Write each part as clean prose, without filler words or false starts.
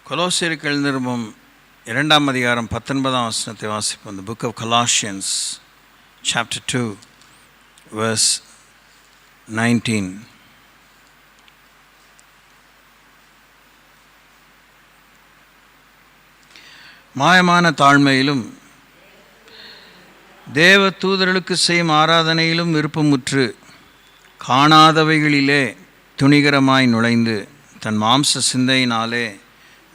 கொலோசியருக்கு எழுதின நிருபம் 2ஆம் அதிகாரம் 19ஆம் வசனத்தை வாசிப்போம். The book of Colossians chapter 2 verse 19. மாயமான தாழ்மையிலும் தேவ தூதர்களுக்கு செய்யும் ஆராதனையிலும் விருப்பமுற்று காணாதவைகளிலே துணிகரமாய் நுழைந்து தன் மாம்ச சிந்தையினாலே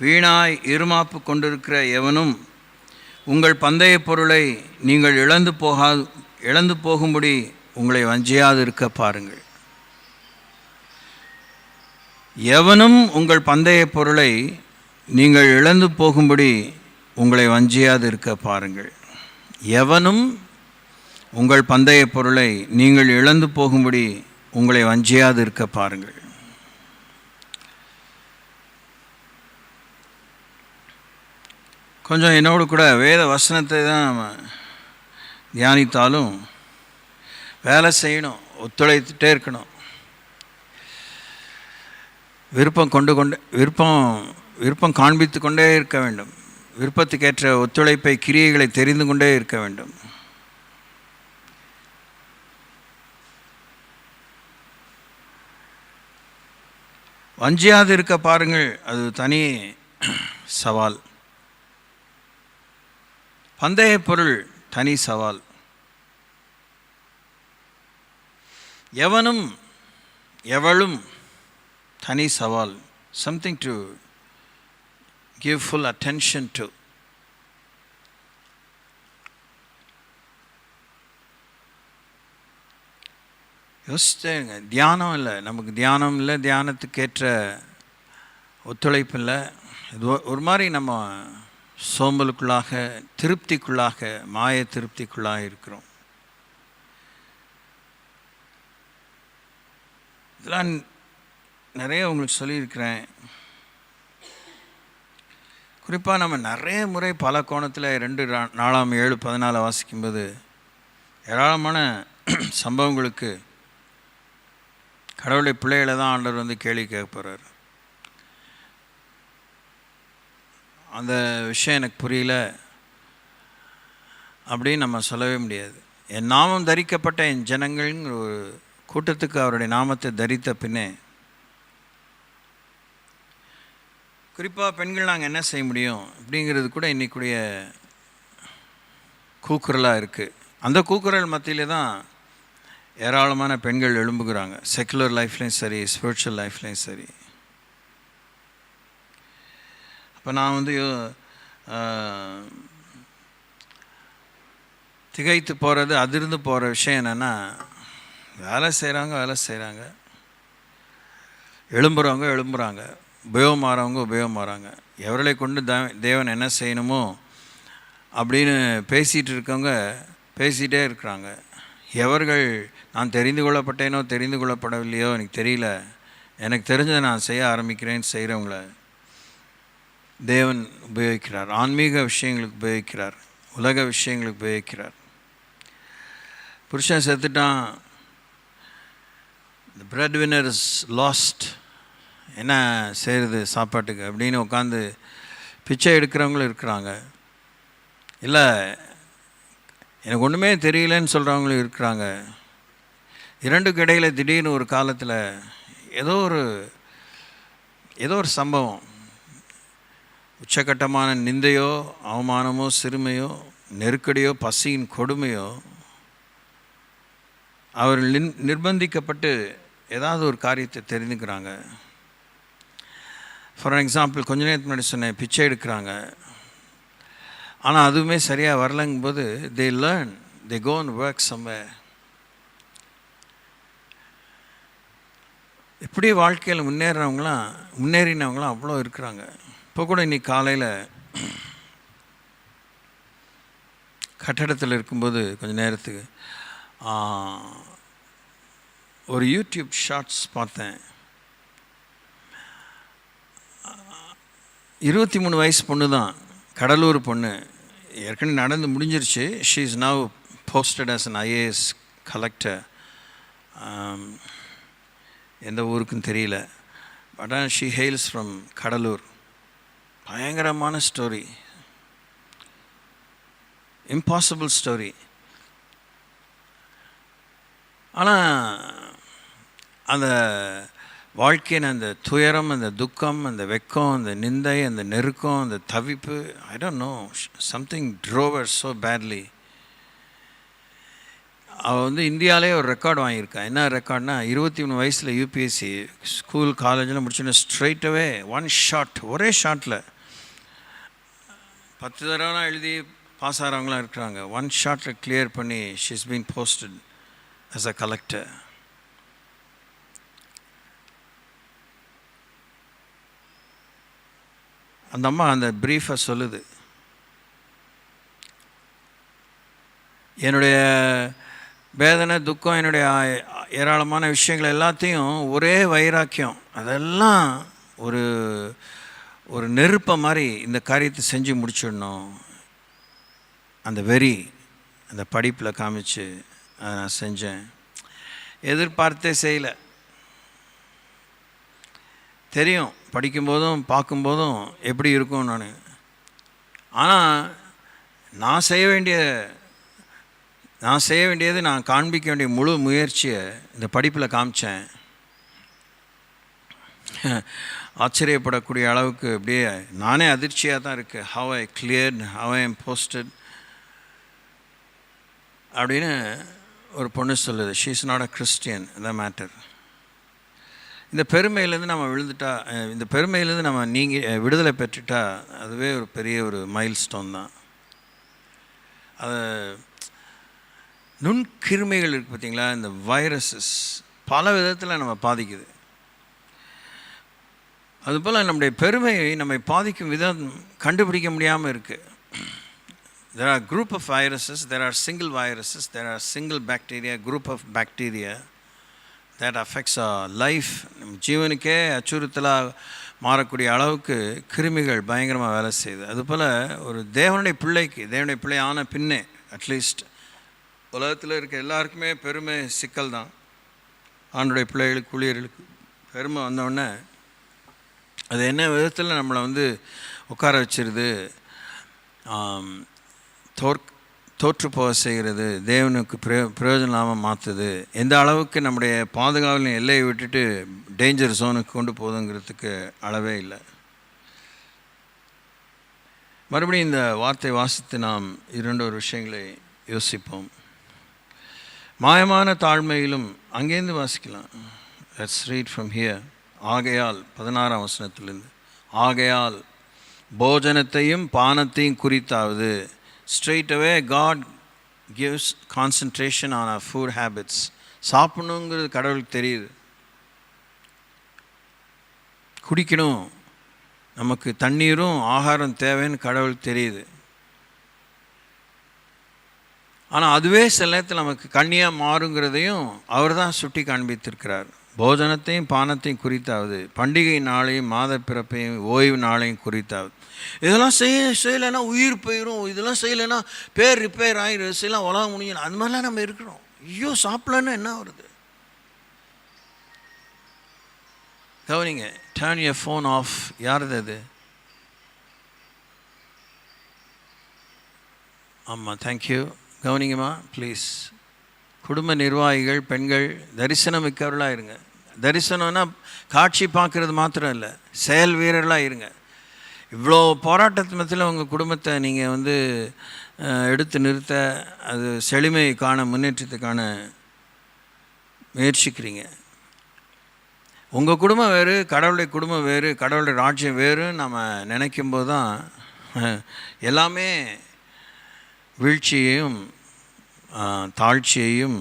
வீணாய் இருமாப்பு கொண்டிருக்கிற எவனும் உங்கள் பந்தய பொருளை நீங்கள் இழந்து போகும்படி உங்களை வஞ்சியாது இருக்க பாருங்கள். எவனும் உங்கள் பந்தய பொருளை நீங்கள் இழந்து போகும்படி உங்களை வஞ்சியாது இருக்க பாருங்கள். எவனும் உங்கள் பந்தய பொருளை நீங்கள் இழந்து போகும்படி உங்களை வஞ்சியாது இருக்க பாருங்கள். கொஞ்சம் என்னோடு கூட வேத வசனத்தை தான் தியானித்தாலும் வேலை செய்யணும், ஒத்துழைத்துட்டே இருக்கணும். விருப்பம் காண்பித்து கொண்டே இருக்க வேண்டும். விருப்பத்துக்கேற்ற ஒத்துழைப்பை கிரியைகளை தெரிந்து கொண்டே இருக்க வேண்டும். வஞ்சியாது இருக்க பாருங்கள், அது தனி சவால். பந்தய பொருள் தனி சவால். எவனும் எவளும் தனி சவால். Something to give full attention to. யோசிச்சேங்க, தியானம் இல்லை, நமக்கு தியானம் இல்லை, தியானத்துக்கேற்ற ஒத்துழைப்பு இல்லை. இது ஒரு மாதிரி நம்ம சோம்பலுக்குள்ளாக, திருப்திக்குள்ளாக, மாய திருப்திக்குள்ளாக இருக்கிறோம். இதெல்லாம் நிறைய உங்களுக்கு சொல்லியிருக்கிறேன். குறிப்பாக நம்ம நிறைய முறை பல கோணத்தில் 2 வாசிக்கும்போது ஏராளமான சம்பவங்களுக்கு கடவுளை பிள்ளைகளை தான் ஆண்டவர் வந்து கேள்வி கேட்க போகிறார். அந்த விஷயம் எனக்கு புரியல அப்படின்னு நம்ம சொல்லவே முடியாது. என் நாமம் தரிக்கப்பட்ட என் ஜனங்கள்ங்கிற ஒரு கூட்டத்துக்கு அவருடைய நாமத்தை தரித்த பின்னே குறிப்பாக பெண்கள் நாங்கள் என்ன செய்ய முடியும் அப்படிங்கிறது கூட இன்றைக்குடைய கூக்குரலாக இருக்குது. அந்த கூக்குரல் மத்தியிலே தான் ஏராளமான பெண்கள் எழும்புகிறாங்க. செக்குலர் லைஃப்லேயும் சரி, ஸ்பிரிச்சுவல் லைஃப்லேயும் சரி. அப்போ நான் வந்து திகைத்து போகிறது, அதிர்ந்து போகிற விஷயம் என்னென்னா, வேலை செய்கிறாங்க, எழும்புகிறாங்க, உபயோகமாகறாங்க. எவர்களை கொண்டு தேவன் என்ன செய்யணுமோ அப்படின்னு பேசிகிட்டு இருக்கவங்க பேசிகிட்டே இருக்கிறாங்க. எவர்கள் நான் தெரிந்து கொள்ளப்பட்டேனோ தெரிந்து கொள்ளப்படவில்லையோ எனக்கு தெரியல, எனக்கு தெரிஞ்சதை நான் செய்ய ஆரம்பிக்கிறேன்னு செய்கிறவங்கள தேவன் உபயோகிக்கிறார். ஆன்மீக விஷயங்களுக்கு உபயோகிக்கிறார், உலக விஷயங்களுக்கு உபயோகிக்கிறார். புருஷன் செத்துட்டான், the breadwinner is lost, என்ன செய்கிறது சாப்பாட்டுக்கு அப்படின்னு உட்காந்து பிச்சை எடுக்கிறவங்களும் இருக்கிறாங்க. இல்லை எனக்கு ஒன்றுமே தெரியலன்னு சொல்கிறவங்களும் இருக்கிறாங்க. இரண்டுக்கு இடையில் திடீர்னு ஒரு காலத்தில் ஏதோ ஒரு சம்பவம், உச்சக்கட்டமான நிந்தையோ, அவமானமோ, சிறுமையோ, நெருக்கடியோ, பசியின் கொடுமையோ, அவர்கள் நிர்பந்திக்கப்பட்டு ஏதாவது ஒரு காரியத்தை தெரிஞ்சுக்கிறாங்க. ஃபார் எக்ஸாம்பிள், கொஞ்ச நேரத்துக்கு முன்னாடி சொன்னேன், பிச்சை எடுக்கிறாங்க. ஆனால் அதுவுமே சரியாக வரலங்கும்போது they go and work somewhere. இப்படி வாழ்க்கையில் முன்னேறினவங்களாம் அவ்வளோ இருக்கிறாங்க. இப்போ கூட இன்றைக்கி காலையில் கட்டடத்தில் இருக்கும்போது கொஞ்சம் நேரத்துக்கு ஒரு யூடியூப் ஷார்ட்ஸ் பார்த்தேன். 23 வயசு பொண்ணு தான், கடலூர் பொண்ணு. ஏற்கனவே நடந்து முடிஞ்சிருச்சு. She is now posted as an IAS collector. எந்த ஊருக்குன்னு தெரியல, but she hails from Cuddalore. பயங்கரமான ஸ்டோரி, இம்பாசிபிள் ஸ்டோரி. ஆனால் அந்த வாழ்க்கையின் அந்த துயரம், அந்த துக்கம், அந்த வெக்கம், அந்த நிந்தை, அந்த நெருக்கம், அந்த தவிப்பு, I don't know, something drove her so badly. அவள் வந்து இந்தியாவிலே ஒரு ரெக்கார்டு வாங்கியிருக்கா. என்ன ரெக்கார்ட்னா, 23 வயசில் யூபிஎஸ்சி ஸ்கூல் காலேஜில் முடிச்சுன்னு ஸ்ட்ரைட்டாகவே ஒன் ஷாட், ஒரே ஷாட்டில் 10 தடவைலாம் எழுதி பாஸ் ஆகிறவங்களாம் இருக்கிறாங்க. ஒன் ஷாட்டில் கிளியர் பண்ணி she is been posted as a collector. அந்த அம்மா அந்த ப்ரீஃபை சொல்லுது. என்னுடைய வேதனை, துக்கம், என்னுடைய ஏராளமான விஷயங்கள் எல்லாத்தையும் ஒரே வைராக்கியம், அதெல்லாம் ஒரு ஒரு நெருப்பை மாதிரி இந்த காரியத்தை செஞ்சு முடிச்சிடணும். அந்த வெறி அந்த படிப்பில் காமிச்சு அதை நான் செஞ்சேன். எதிர்பார்த்தே செய்யலை. தெரியும் படிக்கும்போதும் பார்க்கும்போதும் எப்படி இருக்கும் நான். ஆனால் நான் செய்ய வேண்டியது நான் காண்பிக்க வேண்டிய முழு முயற்சியை இந்த படிப்பில் காமிச்சேன். ஆச்சரியப்படக்கூடிய அளவுக்கு அப்படியே நானே அதிர்ச்சியாக தான் இருக்குது. How I cleared, how I am posted அப்படின்னு ஒரு பொண்ணு சொல்லுது. She is not a Christian, the matter. இந்த பெருமையிலேருந்து நம்ம விழுந்துட்டா, இந்த பெருமையிலேருந்து நம்ம விடுதலை பெற்றுட்டா அதுவே ஒரு பெரிய ஒரு மைல் ஸ்டோன் தான். அது நுண்கிருமிகள் இருக்குது பார்த்திங்களா, இந்த வைரஸஸ் பல விதத்தில் நம்ம பாதிக்குது. அதுபோல் நம்முடைய பெருமையை நம்மை பாதிக்கும் விதம் கண்டுபிடிக்க முடியாமல் இருக்குது. There are group of viruses, there are single viruses, there are single bacteria, group of bacteria that affects our life. ஜீவனுக்கே அச்சுறுத்தலாக மாறக்கூடிய அளவுக்கு கிருமிகள் பயங்கரமாக வேலை செய்யுது. அதுபோல் ஒரு தேவனுடைய பிள்ளை ஆன பின்னே அட்லீஸ்ட் உலகத்தில் இருக்க எல்லாருக்குமே பெருமை சிக்கல் தான். ஆண்டுடைய பிள்ளைகளுக்கு, ஊழியர்களுக்கு பெருமை வந்தோடனே அது என்ன விதத்தில் நம்மளை வந்து உட்கார வச்சிருது, தோற்று போக செய்கிறது, தேவனுக்கு பிரயோஜனம் இல்லாமல் மாற்றுது, எந்த அளவுக்கு நம்முடைய பாதுகாவலின் எல்லையை விட்டுட்டு டேஞ்சர் ஜோனுக்கு கொண்டு போகுதுங்கிறதுக்கு அளவே இல்லை. மறுபடியும் இந்த வார்த்தை வாசித்து நாம் 2 விஷயங்களை யோசிப்போம். மாயமான தாழ்மையிலும், அங்கேருந்து வாசிக்கலாம். Let's read from here. ஆகையால் 16ஆம் வசனத்திலிருந்து, ஆகையால் போஜனத்தையும் பானத்தையும் குறித்தாவது. Straight away God gives concentration on our food habits. சாப்பிடணுங்கிறது கடவுளுக்கு தெரியுது. குடிக்கணும், நமக்கு தண்ணீரும் ஆகாரம் தேவைன்னு கடவுளுக்கு தெரியுது. ஆனால் அதுவே சில நேரத்தில் நமக்கு கண்ணியாக மாறுங்கிறதையும் அவர் தான் சுட்டி காண்பித்திருக்கிறார். போஜனத்தையும் பானத்தையும் குறித்தாவது, பண்டிகை நாளையும் மாத பிறப்பையும் ஓய்வு நாளையும் குறித்தாவது. இதெல்லாம் செய்யலைன்னா உயிர் போயிடும், இதெல்லாம் செய்யலைன்னா பேர் ரிப்பேர் ஆகிடும், செய்யலாம் உலகம் முடியணும், அது மாதிரிலாம் நம்ம இருக்கிறோம். ஐயோ சாப்பிடலன்னு என்ன வருது? கவனிங்க, டர்ன் யுவர் ஃபோன் ஆஃப். யாருது அது? ஆமாம், தேங்க்யூ. கவனிங்கம்மா ப்ளீஸ். குடும்ப நிர்வாகிகள், பெண்கள் தரிசனம் மிக்கவர்களாக இருங்க. தரிசனம்னா காட்சி பார்க்குறது மாத்திரம் இல்லை, செயல் வீரர்களாக இருங்க. இவ்வளோ போராட்டத்து மத்தியில் உங்கள் குடும்பத்தை நீங்கள் வந்து எடுத்து நிறுத்த, அது செழுமைக்கான முன்னேற்றத்துக்கான முயற்சிக்கிறீங்க. உங்கள் குடும்பம் வேறு, கடவுளுடைய குடும்பம் வேறு, கடவுளுடைய ராஜ்யம் வேறு நம்ம நினைக்கும்போது தான் எல்லாமே வீழ்ச்சியையும் தாழ்ச்சியையும்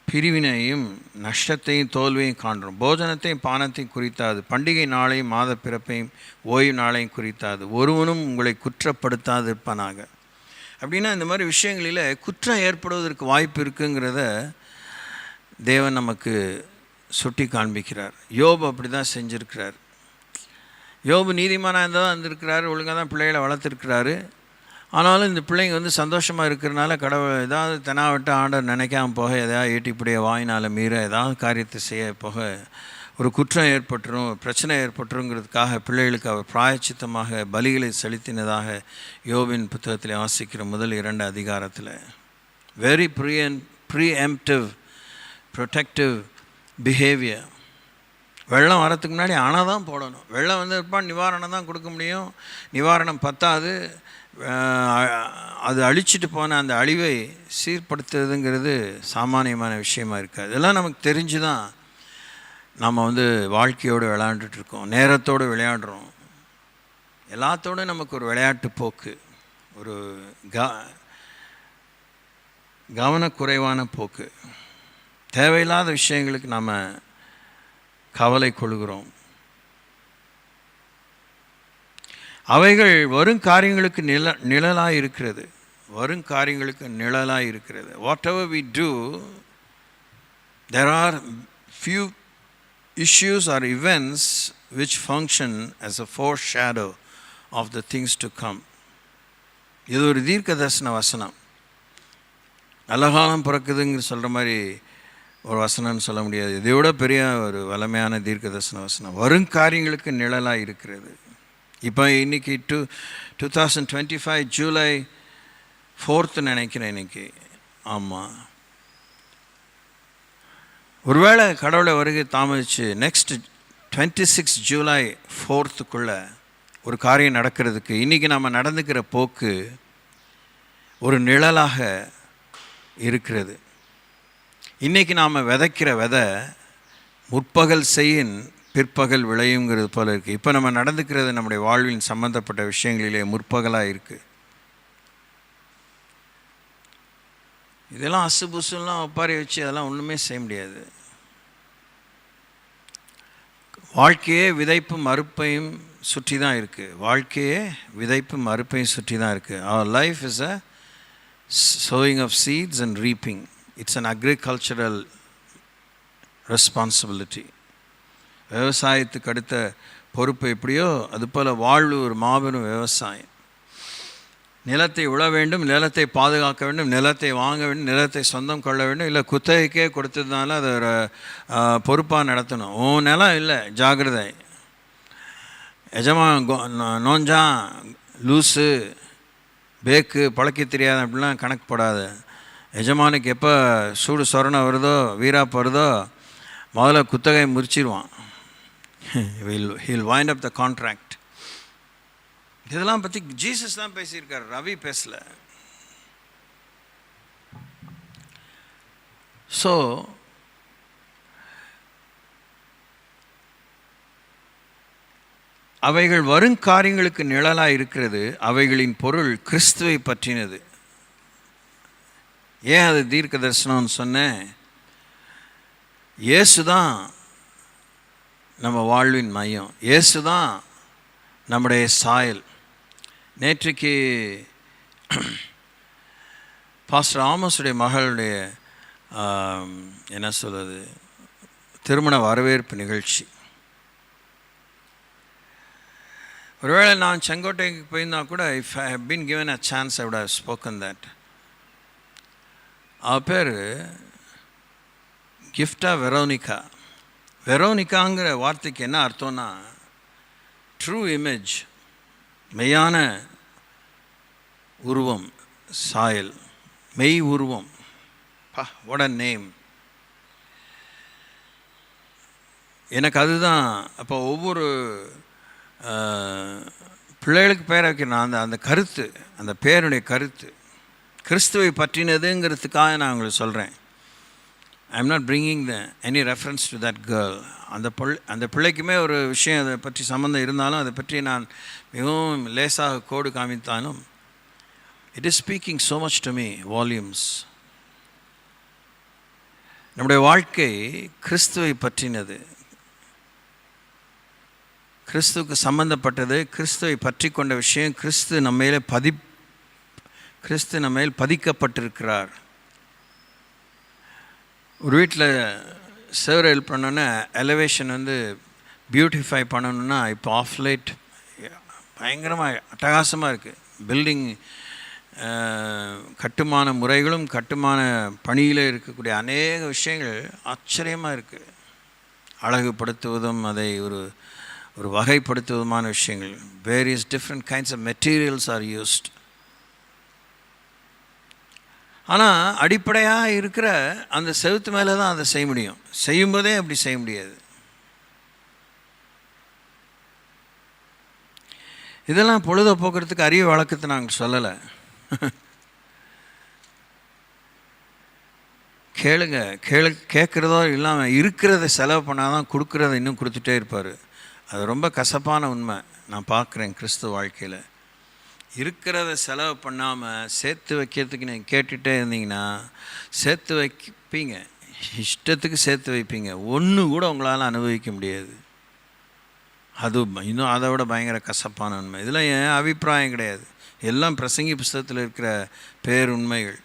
பிரிவினையும் நஷ்டத்தையும் தோல்வியையும் காண்றோம். போஜனத்தையும் பானத்தையும் குறித்தாது, பண்டிகை நாளையும் மாத பிறப்பையும் ஓய்வு நாளையும் குறித்தாது, ஒருவனும் உங்களை குற்றப்படுத்தாது இருப்பானாக. அப்படின்னா இந்த மாதிரி விஷயங்களில் குற்றம் ஏற்படுவதற்கு வாய்ப்பு இருக்குங்கிறத தேவன் நமக்கு சுட்டி காண்பிக்கிறார். யோபு அப்படி தான் செஞ்சுருக்கிறார். யோபு நீதிமானாக இருந்தால் தான் இருந்திருக்கிறாரு, ஒழுங்காக தான் பிள்ளைகளை வளர்த்துருக்கிறாரு. ஆனாலும் இந்த பிள்ளைங்க வந்து சந்தோஷமாக இருக்கிறனால கடவுள் ஏதாவது தெனாவட்ட ஆண்டவர் நினைக்காமல் போக, எதாவது ஏட்டிப்படிய வாயினால் மீற ஏதாவது காரியத்தை செய்ய போக ஒரு குற்றம் ஏற்பட்டுரும், பிரச்சனை ஏற்பட்டுருங்கிறதுக்காக பிள்ளைகளுக்கு அவர் பிராயச்சித்தமாக பலிகளை செலுத்தினதாக யோபின் புத்தகத்தில் வாசிக்கிற முதல் 2 அதிகாரத்தில். Very preemptive protective behaviour. வெள்ளம் வரத்துக்கு முன்னாடி அணை தான் போடணும். வெள்ளம் வந்தப்பா நிவாரணம் தான் கொடுக்க முடியும். நிவாரணம் பத்தாது. அது அழிச்சிட்டு போன அந்த அழிவை சீர்படுத்துறதுங்கிறது சாமானியமான விஷயமா இருக்காது. இதெல்லாம் நமக்கு தெரிஞ்சு தான் நம்ம வாழ்க்கையோடு விளையாண்டுட்ருக்கோம், நேரத்தோடு விளையாடுறோம். எல்லாத்தோடு நமக்கு ஒரு விளையாட்டு போக்கு, ஒரு கவனக்குறைவான போக்கு, தேவையில்லாத விஷயங்களுக்கு நாம் கவலை கொள்கிறோம். அவைகள் வரும் காரியங்களுக்கு நிழலாக இருக்கிறது. வரும் காரியங்களுக்கு நிழலாக இருக்கிறது. Whatever we do, there are few issues or events which function as a foreshadow of the things to come. இது ஒரு தீர்க்க தரிசன வசனம். நல்ல காலம் பிறக்குதுங்கிற சொல்கிற மாதிரி ஒரு வசனம்னு சொல்ல முடியாது. இதை விட பெரிய ஒரு வலிமையான தீர்க்க தரிசன வசனம். வரும் காரியங்களுக்கு நிழலாக இருக்கிறது. இப்போ இன்றைக்கி 2025 ஜூலை 4 நினைக்கிறேன் இன்றைக்கி. ஆமாம், ஒருவேளை கடவுளை வருகை தாமதிச்சு நெக்ஸ்ட் 26 ஜூலை 4 ஒரு காரியம் நடக்கிறதுக்கு இன்றைக்கி நம்ம நடந்துக்கிற போக்கு ஒரு நிழலாக இருக்கிறது. இன்றைக்கி நாம் விதைக்கிற விதை முற்பகல் செய்யின் பிற்பகல் விளையுங்கிறது போல் இருக்குது. இப்போ நம்ம நடந்துக்கிறது நம்முடைய வாழ்வின் சம்மந்தப்பட்ட விஷயங்களிலே முற்பகலாக இருக்குது. இதெல்லாம் அசுபுசுலாம் ஒப்பாரி வச்சு அதெல்லாம் ஒன்றுமே செய்ய முடியாது. வாழ்க்கையே விதைப்பு மறுப்பையும் சுற்றி தான் இருக்குது. வாழ்க்கையே விதைப்பு மறுப்பையும் சுற்றி தான் இருக்குது. Our life is a sowing of seeds and reaping. It's an agricultural responsibility. விவசாயத்துக்கு அடுத்த பொறுப்பு எப்படியோ அதுபோல் வாழ்வு ஒரு மாபெரும் விவசாயம். நிலத்தை உழ வேண்டும், நிலத்தை பாதுகாக்க வேண்டும், நிலத்தை வாங்க வேண்டும், நிலத்தை சொந்தம் கொள்ள வேண்டும். இல்லை குத்தகைக்கே கொடுத்ததுனால அதை ஒரு பொறுப்பாக நடத்தணும். நிலம் இல்லை, ஜாகிரதை. எஜமா நோஞ்சான், லூஸு, பேக்கு, பழக்க தெரியாது அப்படிலாம் கணக்கு போடாது. எஜமானுக்கு எப்போ சூடு சொரணை வருதோ, வீராப்பு வருதோ, முதல்ல குத்தகை முறிச்சிடுவான். He'll wind up the contract. இதெல்லாம் பற்றி ஜீசஸ் தான் பேசியிருக்கார், ரவி பேசல. ஸோ அவைகள் வரும் காரியங்களுக்கு நிழலாக இருக்கிறது. அவைகளின் பொருள் கிறிஸ்துவை பற்றினது. ஏன் அது தீர்க்க தரிசனம்னு சொன்னேன்? இயேசு தான் நம்ம வாழ்வின் மையம். இயேசு தான் நம்முடைய சாயல். நேற்றைக்கு பாஸ்டர் ஆமோஸுடைய மகளுடைய என்ன சொல்வது, திருமண வரவேற்பு நிகழ்ச்சி. ஒருவேளை நான் செங்கோட்டைக்கு போயிருந்தா கூட, if I have been given a chance I would have spoken that. அவ பேர் கிஃப்டா வெரோனிகா. வெரோனிகாங்கிற வார்த்தைக்கு என்ன அர்த்தம்னா ட்ரூ இமேஜ், மெய்யான உருவம், சாயல், மெய் உருவம். What a name. எனக்கு அதுதான். அப்போ ஒவ்வொரு பிள்ளைகளுக்கு பேரை வைக்கிறேன். அந்த கருத்து, அந்த பேருடைய கருத்து கிறிஸ்துவை பற்றினதுங்கிறதுக்காக நான் உங்களுக்கு சொல்கிறேன். I am not bringing any reference to that girl. அந்த பிள்ளைக்குமே ஒரு விஷயம் அதை பற்றி சம்மந்தம் இருந்தாலும் அதை பற்றி நான் மிகவும் லேசாக கோடு காமித்தாலும் it is speaking so much to me, volumes. நம்முடைய வாழ்க்கை கிறிஸ்துவை பற்றினது, கிறிஸ்துவுக்கு சம்பந்தப்பட்டது, கிறிஸ்துவை பற்றி கொண்ட விஷயம். கிறிஸ்து நம்ம மேல் பதிக்கப்பட்டிருக்கிறார். ஒரு வீட்டில் சேர் ஹெல்ப் பண்ணோன்னா எலவேஷன் பியூட்டிஃபை பண்ணணுன்னா இப்போ ஆஃப்லைட் பயங்கரமாக அட்டகாசமாக இருக்குது. பில்டிங் கட்டுமான முறைகளும் கட்டுமான பணியில் இருக்கக்கூடிய அநேக விஷயங்கள் ஆச்சரியமாக இருக்குது. அழகுபடுத்துவதும் அதை ஒரு ஒரு வகைப்படுத்துவதுமான விஷயங்கள். Various different kinds of materials are used. ஆனால் அடிப்படையாக இருக்கிற அந்த செவுத்து மேலே தான் அதை செய்ய முடியும். செய்யும்போதே அப்படி செய்ய முடியாது. இதெல்லாம் பொழுத போக்குறதுக்கு அரிய வழக்கத்தை நாங்கள் சொல்லலை. கேளுங்க, கேட்குறதோ இல்லாமல் இருக்கிறத செலவு பண்ணால் தான் கொடுக்குறத இன்னும் கொடுத்துட்டே இருப்பார். அது ரொம்ப கசப்பான உண்மை நான் பார்க்குறேன் கிறிஸ்துவ வாழ்க்கையில். இருக்கிறத செலவு பண்ணாமல் சேர்த்து வைக்கிறதுக்கு நீங்கள் கேட்டுகிட்டே இருந்தீங்கன்னா சேர்த்து வைப்பீங்க, இஷ்டத்துக்கு சேர்த்து வைப்பீங்க, ஒன்று கூட உங்களால் அனுபவிக்க முடியாது. அது இன்னும் அதை விட பயங்கர கசப்பான உண்மை. இதெல்லாம் என் அபிப்பிராயம் கிடையாது, எல்லாம் பிரசங்கி புஸ்தகத்தில் இருக்கிற பேருண்மைகள்.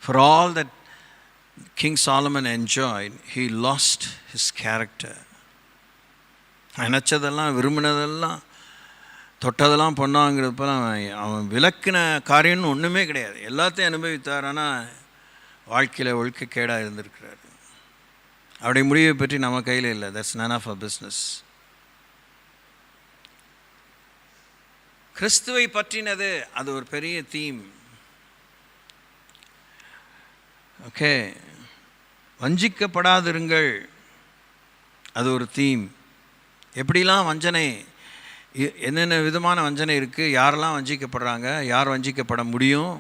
For all that King Solomon enjoyed, he lost his character. நினச்சதெல்லாம் விரும்பினதெல்லாம் தொட்டதெல்லாம் பொண்ணாங்கிறப்பெல்லாம் அவன் விளக்கின காரியம்னு ஒன்றுமே கிடையாது. எல்லாத்தையும் அனுபவித்தார், ஆனால் வாழ்க்கையில் ஒழுக்கக்கேடாக இருந்திருக்கிறார். அவருடைய முடிவை பற்றி நம்ம கையில் இல்லை. That's none of our business. கிறிஸ்துவை பற்றினது அது ஒரு பெரிய தீம். ஓகே, வஞ்சிக்கப்படாதிருங்கள், அது ஒரு தீம். எப்படிலாம் வஞ்சனை, என்னென்ன விதமான வஞ்சனை இருக்குது, யாரெல்லாம் வஞ்சிக்கப்படுறாங்க, யார் வஞ்சிக்கப்பட முடியும்,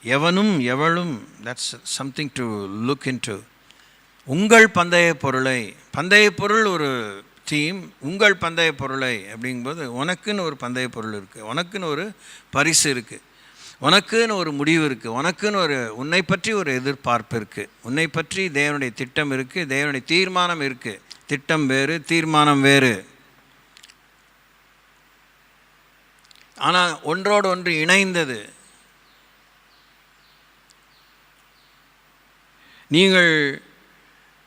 எவனும் எவளும், that's something to look into. உங்கள் பந்தய பொருளை, பந்தய பொருள் ஒரு தீம். உங்கள் பந்தய பொருளை அப்படிங்கும்போது உனக்குன்னு ஒரு பந்தய பொருள் இருக்குது, உனக்குன்னு ஒரு பரிசு இருக்குது, உனக்குன்னு ஒரு முடிவு இருக்குது, உனக்குன்னு ஒரு உன்னை பற்றி ஒரு எதிர்பார்ப்பு இருக்குது, உன்னை பற்றி தேவனுடைய திட்டம் இருக்குது, தேவனுடைய தீர்மானம் இருக்குது. திட்டம் வேறு, தீர்மானம் வேறு. ஆனால் ஒன்றோடு ஒன்று இணைந்தது. நீங்கள்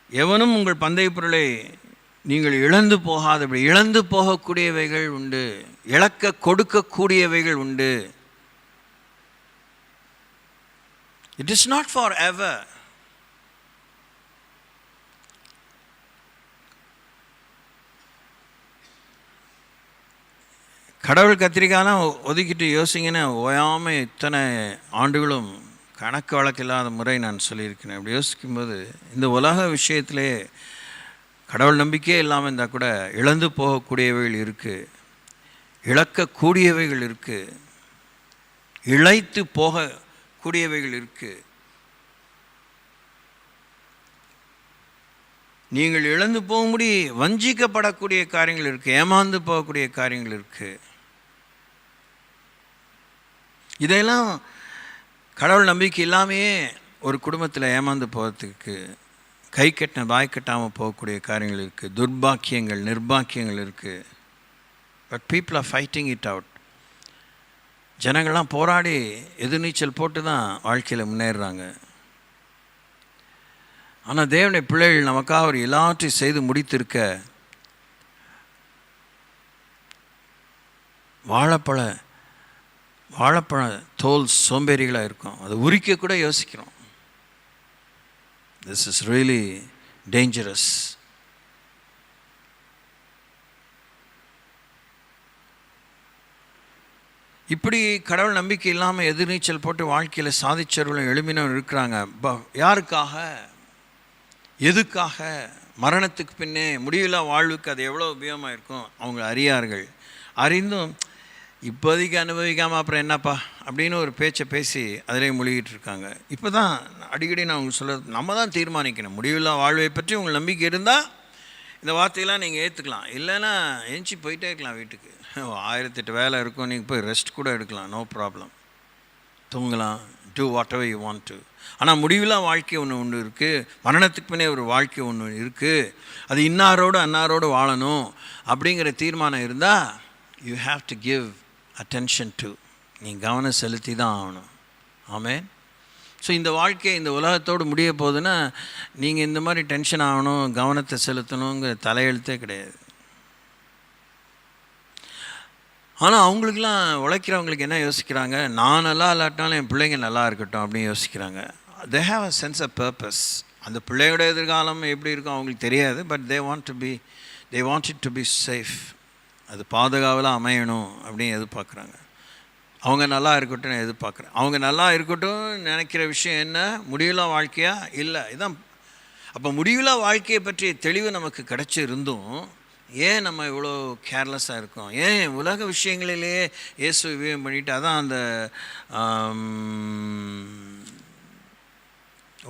எவனும் உங்கள் பந்தய பொருளை நீங்கள் இழந்து போகாதபடி, இழந்து போகக்கூடியவைகள் உண்டு, இழக்க கொடுக்கக்கூடியவைகள் உண்டு. It is not forever. கடவுள் கத்திரிக்காலாம் ஒதுக்கிட்டு யோசிங்கன்னா ஓயாமல் இத்தனை ஆண்டுகளும் கணக்கு வழக்கு இல்லாத முறை நான் சொல்லியிருக்கிறேன். அப்படி யோசிக்கும்போது இந்த உலக விஷயத்திலே கடவுள் நம்பிக்கையே இல்லாமல் இருந்தால் கூட இழந்து போகக்கூடியவைகள் இருக்குது, இழக்கக்கூடியவைகள் இருக்குது, இழைத்து போகக்கூடியவைகள் இருக்குது. நீங்கள் இழந்து போகும்படி வஞ்சிக்கப்படக்கூடிய காரியங்கள் இருக்குது, ஏமாந்து போகக்கூடிய காரியங்கள் இருக்குது. இதையெல்லாம் கடவுள் நம்பிக்கை இல்லாமையே ஒரு குடும்பத்தில் ஏமாந்து போகிறதுக்கு, கை கட்டின வாய் கட்டாமல் போகக்கூடிய காரியங்கள் இருக்குது, துர்பாக்கியங்கள், நிர்பாக்கியங்கள் இருக்குது. But people are fighting it out. ஜனங்கள்லாம் போராடி எதிர்நீச்சல் போட்டு தான் வாழ்க்கையில் முன்னேறுறாங்க. ஆனால் தேவனுடைய பிள்ளைகள் நமக்காக அவர் எல்லாற்றையும் செய்து முடித்திருக்க வாழைப்பழ தோல் சோம்பேறிகளாக இருக்கும், அதை உரிக்க கூட யோசிக்கிறோம். This is really dangerous. இப்படி கடவுள் நம்பிக்கை இல்லாமல் எதிர்நீச்சல் போட்டு வாழ்க்கையில் சாதிச்சவர்களும் எழுப்பினவர்கள் இருக்கிறாங்க. யாருக்காக, எதுக்காக? மரணத்துக்கு பின்னே முடிவில்லா வாழ்வுக்கு அது எவ்வளோ உபயோகமாக இருக்கும் அவங்க அறியார்கள். அறிந்தும் இப்போதைக்கு அனுபவிக்காமல் அப்புறம் என்னப்பா அப்படின்னு ஒரு பேச்சை பேசி அதிலே மூழ்கிட்டு இருக்காங்க. இப்போ தான் அடிக்கடி நான் உங்களுக்கு சொல்கிறது, நம்ம தான் தீர்மானிக்கணும். முடிவில்லா வாழ்வை பற்றி உங்களுக்கு நம்பிக்கை இருந்தால் இந்த வார்த்தையெல்லாம் நீங்கள் ஏற்றுக்கலாம், இல்லைன்னா எஞ்சி போயிட்டே இருக்கலாம் வீட்டுக்கு. 1008 வேலை இருக்கும், நீங்கள் போய் ரெஸ்ட் கூட எடுக்கலாம், நோ ப்ராப்ளம், தூங்கலாம், do whatever you want to. ஆனால் முடிவில்லா வாழ்க்கை ஒன்று இருக்குது, மரணத்துக்கு பின்னே ஒரு வாழ்க்கை ஒன்று இருக்குது, அது அன்னாரோடு வாழணும் அப்படிங்கிற தீர்மானம் இருந்தால் you have to give attention to, நீ கவனம் செலுத்தி தான் ஆகணும். ஆமென். ஸோ இந்த வாழ்க்கை இந்த உலகத்தோடு முடிய போகுதுன்னா நீங்கள் இந்த மாதிரி டென்ஷன் ஆகணும், கவனத்தை செலுத்தணுங்கிற தலையெழுத்தே கிடையாது. ஆனால் அவங்களுக்கெல்லாம் உழைக்கிறவங்களுக்கு என்ன யோசிக்கிறாங்க, நான் நல்லா இல்லாட்டினாலும் என் பிள்ளைங்க நல்லா இருக்கட்டும் அப்படின்னு யோசிக்கிறாங்க. They have a sense of purpose. அந்த பிள்ளையோட எதிர்காலம் எப்படி இருக்கும் அவங்களுக்கு தெரியாது. But they want it to be safe. அது பாதுகாவலாக அமையணும் அப்படின்னு எதிர்பார்க்குறாங்க. அவங்க நல்லா இருக்கட்டும் எதிர்பார்க்குறேன். அவங்க நல்லா இருக்கட்டும் நினைக்கிற விஷயம் என்ன? முடிவில்லா வாழ்க்கையா? இல்லை. இதான். அப்போ முடிவில்லா வாழ்க்கையை பற்றிய தெளிவு நமக்கு கிடச்சி இருந்தும் ஏன் நம்ம இவ்வளோ கேர்லெஸ்ஸாக இருக்கோம்? ஏன் உலக விஷயங்களிலேயே இயேசு விவேகம் பண்ணிவிட்டு, அதான் அந்த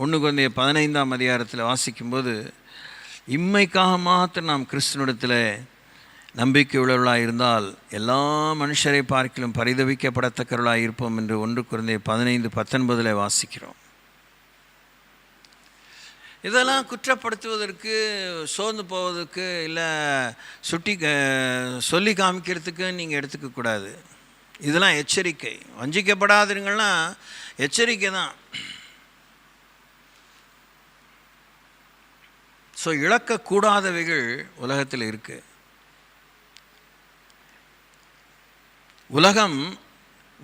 1 Corinthians 15 வாசிக்கும்போது, இம்மைக்காக மாத்திரம் நாம் கிறிஸ்துவனிடத்தில் நம்பிக்கை உள்ளவர்களாக இருந்தால் எல்லா மனுஷரை பார்க்கிலும் பரிதவிக்கப்படத்தக்கவர்களாக இருப்போம் என்று 1 Corinthians 15:19 வாசிக்கிறோம். இதெல்லாம் குற்றப்படுத்துவதற்கு, சோர்ந்து போவதற்கு, இல்லை சொல்லி காமிக்கிறதுக்கு நீங்கள் எடுத்துக்கக்கூடாது. இதெல்லாம் எச்சரிக்கை. வஞ்சிக்கப்படாதீங்கன்னா எச்சரிக்கை தான். ஸோ இழக்கக்கூடாதவைகள் உலகத்தில் இருக்குது.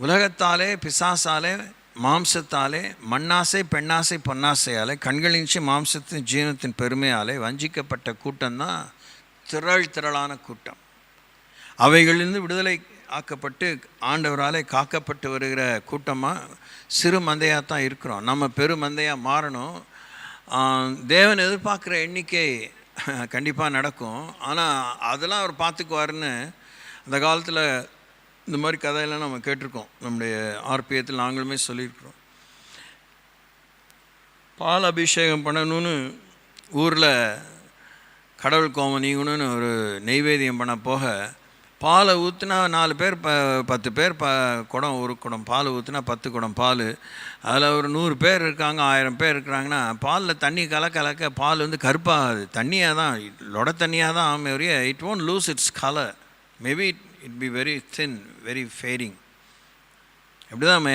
உலகத்தாலே, பிசாசாலே, மாம்சத்தாலே, மண்ணாசை, பெண்ணாசை, பொன்னாசையாலே, கண்களின்சி மாம்சத்தின் ஜீவனத்தின் பெருமையாலே வஞ்சிக்கப்பட்ட கூட்டம்தான் திரளான கூட்டம். அவைகளிலிருந்து விடுதலை ஆக்கப்பட்டு ஆண்டவராலே காக்கப்பட்டு வருகிற கூட்டமாக சிறு மந்தையாக தான் இருக்கிறோம். நம்ம பெரு மந்தையாக மாறணும். தேவன் எதிர்பார்க்குற எண்ணிக்கை கண்டிப்பாக நடக்கும். ஆனால் அதெல்லாம் அவர் பார்த்துக்குவாருன்னு அந்த காலத்தில் இந்த மாதிரி கதையெல்லாம் நம்ம கேட்டிருக்கோம். நம்முடைய ஆர்பியத்தில் நாங்களுமே சொல்லியிருக்கிறோம். பால் அபிஷேகம் பண்ணணும்னு ஊரில் கடவுள் கோமம் நீங்கணும்னு ஒரு நெய்வேத்தியம் பண்ண போக, பாலை ஊற்றுனா 4 பேர் 10 பேர் குடம், ஒரு குடம் பால் ஊற்றுனா 10 குடம் பால். அதில் ஒரு 100 பேர் இருக்காங்க, 1000 பேர் இருக்கிறாங்கன்னா பாலில் தண்ணி கலக்க பால் வந்து கருப்பாகுது. தண்ணியாக தான், லொட தண்ணியாக தான் ஆமே வரைய it won't lose its colour. Maybe it be very thin, very fading. அப்படி தான் நம்ம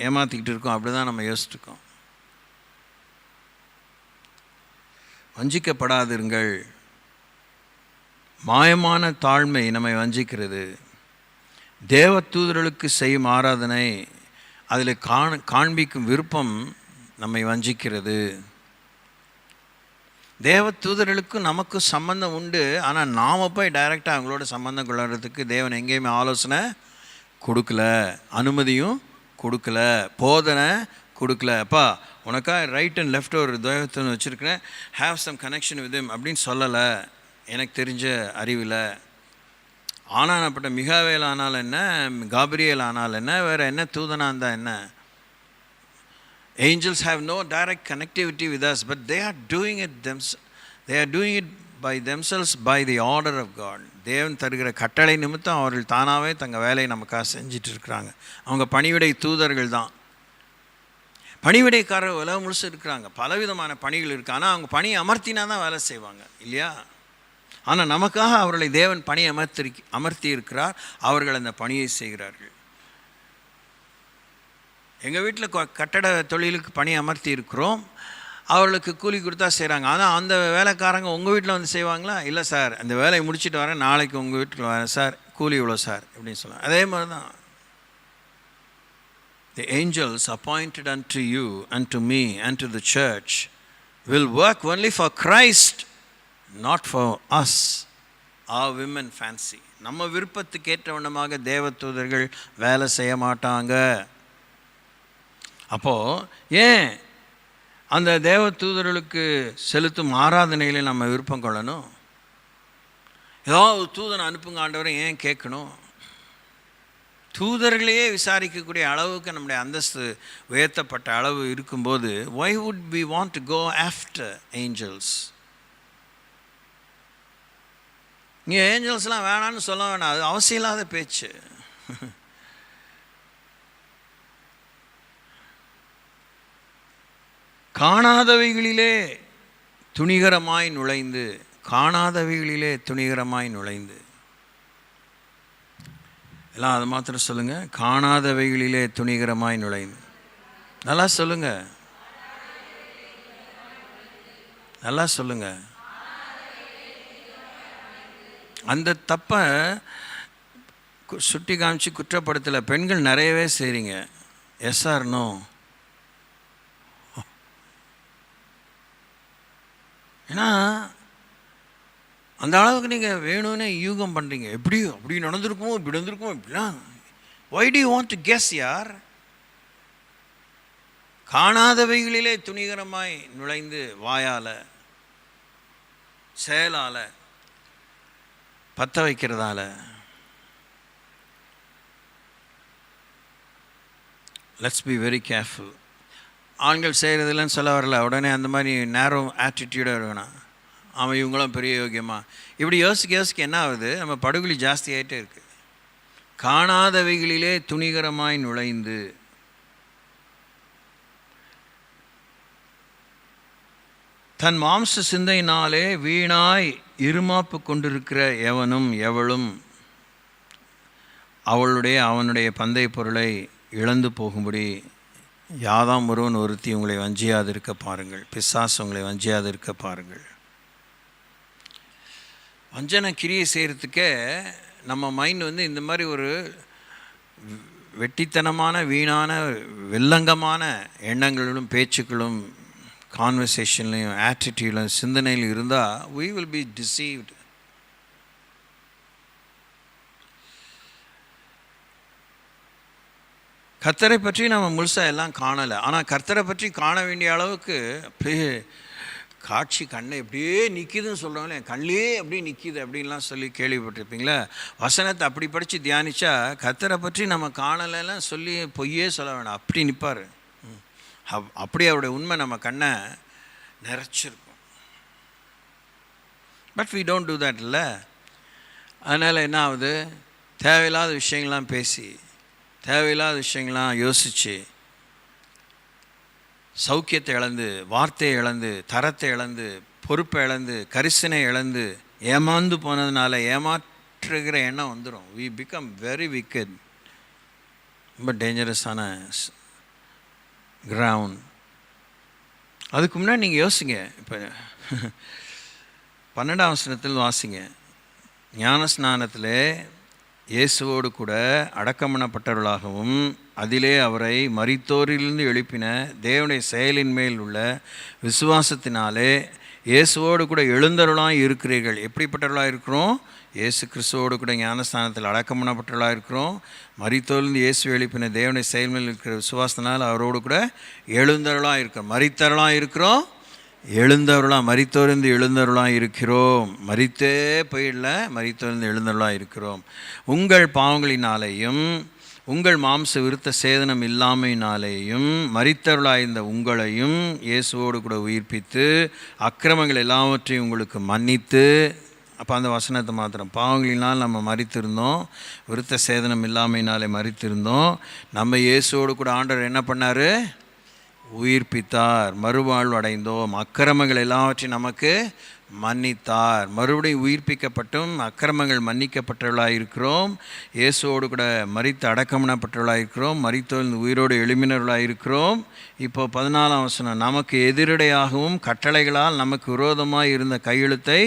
ஏமாற்றிக்கிட்டு இருக்கோம். அப்படி தான் நம்ம யோசிச்சுருக்கோம். வஞ்சிக்கப்படாதிருங்கள். மாயமான தாழ்மை நம்மை வஞ்சிக்கிறது. தேவ தூதர்களுக்கு செய்யும் ஆராதனை, அதில் காண்பிக்கும் விருப்பம் நம்மை வஞ்சிக்கிறது. தேவ தூதர்களுக்கும் நமக்கும் சம்பந்தம் உண்டு. ஆனால் நாம் போய் டைரெக்டாக அவங்களோட சம்பந்தம் கொள்ளுறதுக்கு தேவன் எங்கேயுமே ஆலோசனை கொடுக்கல, அனுமதியும் கொடுக்கல, போதனை கொடுக்கல. அப்பா உனக்காக ரைட் அண்ட் லெஃப்ட் ஒரு தேவத்தை வச்சுருக்கிறேன், have some connection with him அப்படின்னு சொல்லலை. எனக்கு தெரிஞ்ச அறிவில் ஆனானப்பட்ட மிகாவேல் ஆனால் என்ன, காபிரியல் ஆனால் என்ன, வேறு என்ன தூதனாக இருந்தால் என்ன? Angels have no direct connectivity with us, but they are doing it by themselves by the order of God. தேவன் தருகிற கட்டளை நிமித்தம் அவர்கள் தானாகவே தங்கள் வேலையை நமக்காக செஞ்சிட்டு இருக்கிறாங்க. அவங்க பணிவிடை தூதர்கள் தான். பணிவிடைக்காரர் உலகம் முழுசு இருக்கிறாங்க. பலவிதமான பணிகள் இருக்குது. ஆனால் அவங்க பணியை அமர்த்தினா தான் வேலை செய்வாங்க இல்லையா? ஆனால் நமக்காக அவர்களை தேவன் பணி அமர்த்தி இருக்கிறார். அவர்கள் அந்த பணியை செய்கிறார்கள். எங்கள் வீட்டில் கட்டட தொழிலுக்கு பணி அமர்த்தி இருக்கிறோம். அவர்களுக்கு கூலி கொடுத்தா செய்கிறாங்க. ஆனால் அந்த வேலைக்காரங்க உங்கள் வீட்டில் வந்து செய்வாங்களா? இல்லை சார், அந்த வேலையை முடிச்சுட்டு வரேன், நாளைக்கு உங்கள் வீட்டில் வரேன் சார், கூலி இவ்வளோ சார் அப்படின்னு சொல்லுவாங்க. அதே மாதிரி தான் the angels appointed unto you and to me and to the church will work only for Christ, not for us, our women fancy. நம்ம விருப்பத்துக்கு ஏற்றவண்ணமாக தேவதூதர்கள் வேலை செய்ய மாட்டாங்க. அப்போது ஏன் அந்த தேவதூதர்களுக்கு செலுத்தும் ஆராதனைகளை நம்ம விருப்பம் கொள்ளணும்? ஏதாவது தூதனை அனுப்புங்க ஆண்டவரை ஏன் கேட்கணும்? தூதர்களையே விசாரிக்கக்கூடிய அளவுக்கு நம்முடைய அந்தஸ்து உயர்த்தப்பட்ட அளவு இருக்கும்போது why would we want to go after angels? நீ ஏஞ்சல்ஸ்லாம் வேணான்னு சொல்ல வேணாம், அது அவசியம் இல்லாத பேச்சு. காணாதவைகளிலே துணிகரமாய் நுழைந்து எல்லாம் அது மாத்திரம் சொல்லுங்கள். காணாதவைகளிலே துணிகரமாய் நுழைந்து. நல்லா சொல்லுங்கள், நல்லா சொல்லுங்கள். அந்த தப்பை சுட்டி காமிச்சு குற்றப்படுத்தலை. பெண்கள் நிறையவே செய்கிறீங்க. Yes or no? ஏன்னா அந்த அளவுக்கு நீங்கள் வேணும்னே யூகம் பண்ணுறீங்க. எப்படி அப்படி நடந்திருக்குமோ, இப்படி நடந்திருக்குமோ, இப்படிலாம். Why do you want to guess யார்? காணாதவைகளிலே துணிகரமாய் நுழைந்து வாயால் செயலால் பற்ற வைக்கிறதால. Let's be very careful. ஆண்கள் செய்கிறதுலன்னு சொல்ல வரல, உடனே அந்த மாதிரி நேரோ ஆட்டிடியூடாக இருக்கணும். அவன் இவங்களும் பெரிய யோகியமா இப்படி யோசிக்க என்ன ஆகுது? நம்ம படுகொலி ஜாஸ்தி ஆகிட்டே இருக்குது. காணாதவைகளிலே துணிகரமாய் நுழைந்து தன் மாம்ச சிந்தையினாலே வீணாய் இருமாப்பு கொண்டிருக்கிற எவனும் எவளும் அவனுடைய பந்தய பொருளை இழந்து போகும்படி யாதாம் ஒருவன் ஒருத்தி உங்களை வஞ்சியாது இருக்க பாருங்கள். பிசாசு உங்களை வஞ்சியாது இருக்க பாருங்கள். வஞ்சனை கிரியை செய்கிறதுக்கே நம்ம மைண்ட் இந்த மாதிரி ஒரு வெட்டித்தனமான வீணான வெள்ளங்கமான எண்ணங்களும் பேச்சுக்களும் கான்வர்சேஷன்லையும் ஆட்டிடியூட்லையும் சிந்தனையில் இருந்தால் we will be deceived. கர்த்தரை பற்றி நம்ம முழுசாக எல்லாம் காணலை. ஆனால் கர்த்தரை பற்றி காண வேண்டிய அளவுக்கு அப்படியே காட்சி கண்ணை எப்படியே நிற்கிதுன்னு சொல்கிறவங்களே, கண்ணிலே அப்படியே நிற்கிது அப்படின்லாம் சொல்லி கேள்விப்பட்டிருப்பீங்களா? வசனத்தை அப்படி படித்து தியானித்தா கர்த்தரை பற்றி நம்ம காணலைலாம் சொல்லி பொய்யே சொல்ல வேணாம், அப்படி நிற்பார். அப்படி அவருடைய உண்மை நம்ம கண்ணை நிறைச்சிருக்கும். But we don't do that இல்லை. அதனால் என்ன ஆகுது? தேவையில்லாத விஷயங்கள்லாம் பேசி, தேவையில்லாத விஷயங்கள்லாம் யோசித்து, சௌக்கியத்தை இழந்து, வார்த்தையை இழந்து, தரத்தை இழந்து, பொறுப்பை இழந்து, கரிசனை இழந்து, ஏமாந்து போனதுனால ஏமாற்றுகிற எண்ணம் வந்துடும். we become very wicked. ரொம்ப டேஞ்சரஸான கிரவுண்ட். அதுக்கு முன்னாடி நீங்கள் யோசிங்க. இப்போ 12ஆம் வசனத்தில் வாசிங்க. ஞானஸ்நானத்திலே இயேசுவோடு கூட அடக்கம் பண்ணப்பட்டவர்களாகவும் அதிலே அவரை மரித்தோரிலிருந்து எழுப்பின தேவனுடைய செயலின் மேல் உள்ள விசுவாசத்தினாலே இயேசுவோடு கூட எழுந்தருளாய் இருக்கிறீர்கள். எப்படிப்பட்டவர்களாக இருக்கிறோம்? இயேசு கிறிஸ்துவோடு கூட ஞானஸ்தானத்தில் அடக்கம் பண்ணப்பட்டவர்களாக இருக்கிறோம். மரித்தோரிலிருந்து இயேசு எழுப்பின தேவனுடைய செயல் மேல் இருக்கிற விசுவாசத்தினால் அவரோடு கூட எழுந்தருளாக இருக்கிறோம். மரித்தருளாக இருக்கிறோம், மரித்தோரிலிருந்து எழுந்தருளாக இருக்கிறோம். மரித்தே போயிடல, மரித்தோரிலிருந்து எழுந்தருளாக இருக்கிறோம். உங்கள் பாவங்களினாலேயும் உங்கள் மாம்ச விருத்த சேதனம் இல்லாமையினாலேயும் மரித்தருளாயிருந்த உங்களையும் இயேசுவோடு கூட உயிர்ப்பித்து அக்கிரமங்கள் எல்லாவற்றையும் உங்களுக்கு மன்னித்து. அப்போ அந்த வசனத்தை மாத்திரம், பாவங்களினால் நம்ம மரித்திருந்தோம், விருத்த சேதனம் இல்லாமையினாலே மரித்திருந்தோம். நம்ம இயேசுவோடு கூட ஆண்டவர் என்ன பண்ணார்? உயிர்ப்பித்தார், மறுவாழ்வு அடைந்தோம், அக்கிரமங்கள் எல்லாவற்றையும் நமக்கு மன்னித்தார். மறுபடியும் உயிர்ப்பிக்கப்பட்டும் அக்கிரமங்கள் மன்னிக்கப்பட்டவர்களாக இருக்கிறோம். இயேசுவோடு கூட மரித்து அடக்கமனப்பட்டவர்களாக இருக்கிறோம். மரித்தோர் உயிரோடு எழுப்பினவர்களாக இருக்கிறோம். இப்போ 14ஆம் வசனம், நமக்கு எதிரடையாகவும் கட்டளைகளால் நமக்கு விரோதமாக இருந்த கையெழுத்தை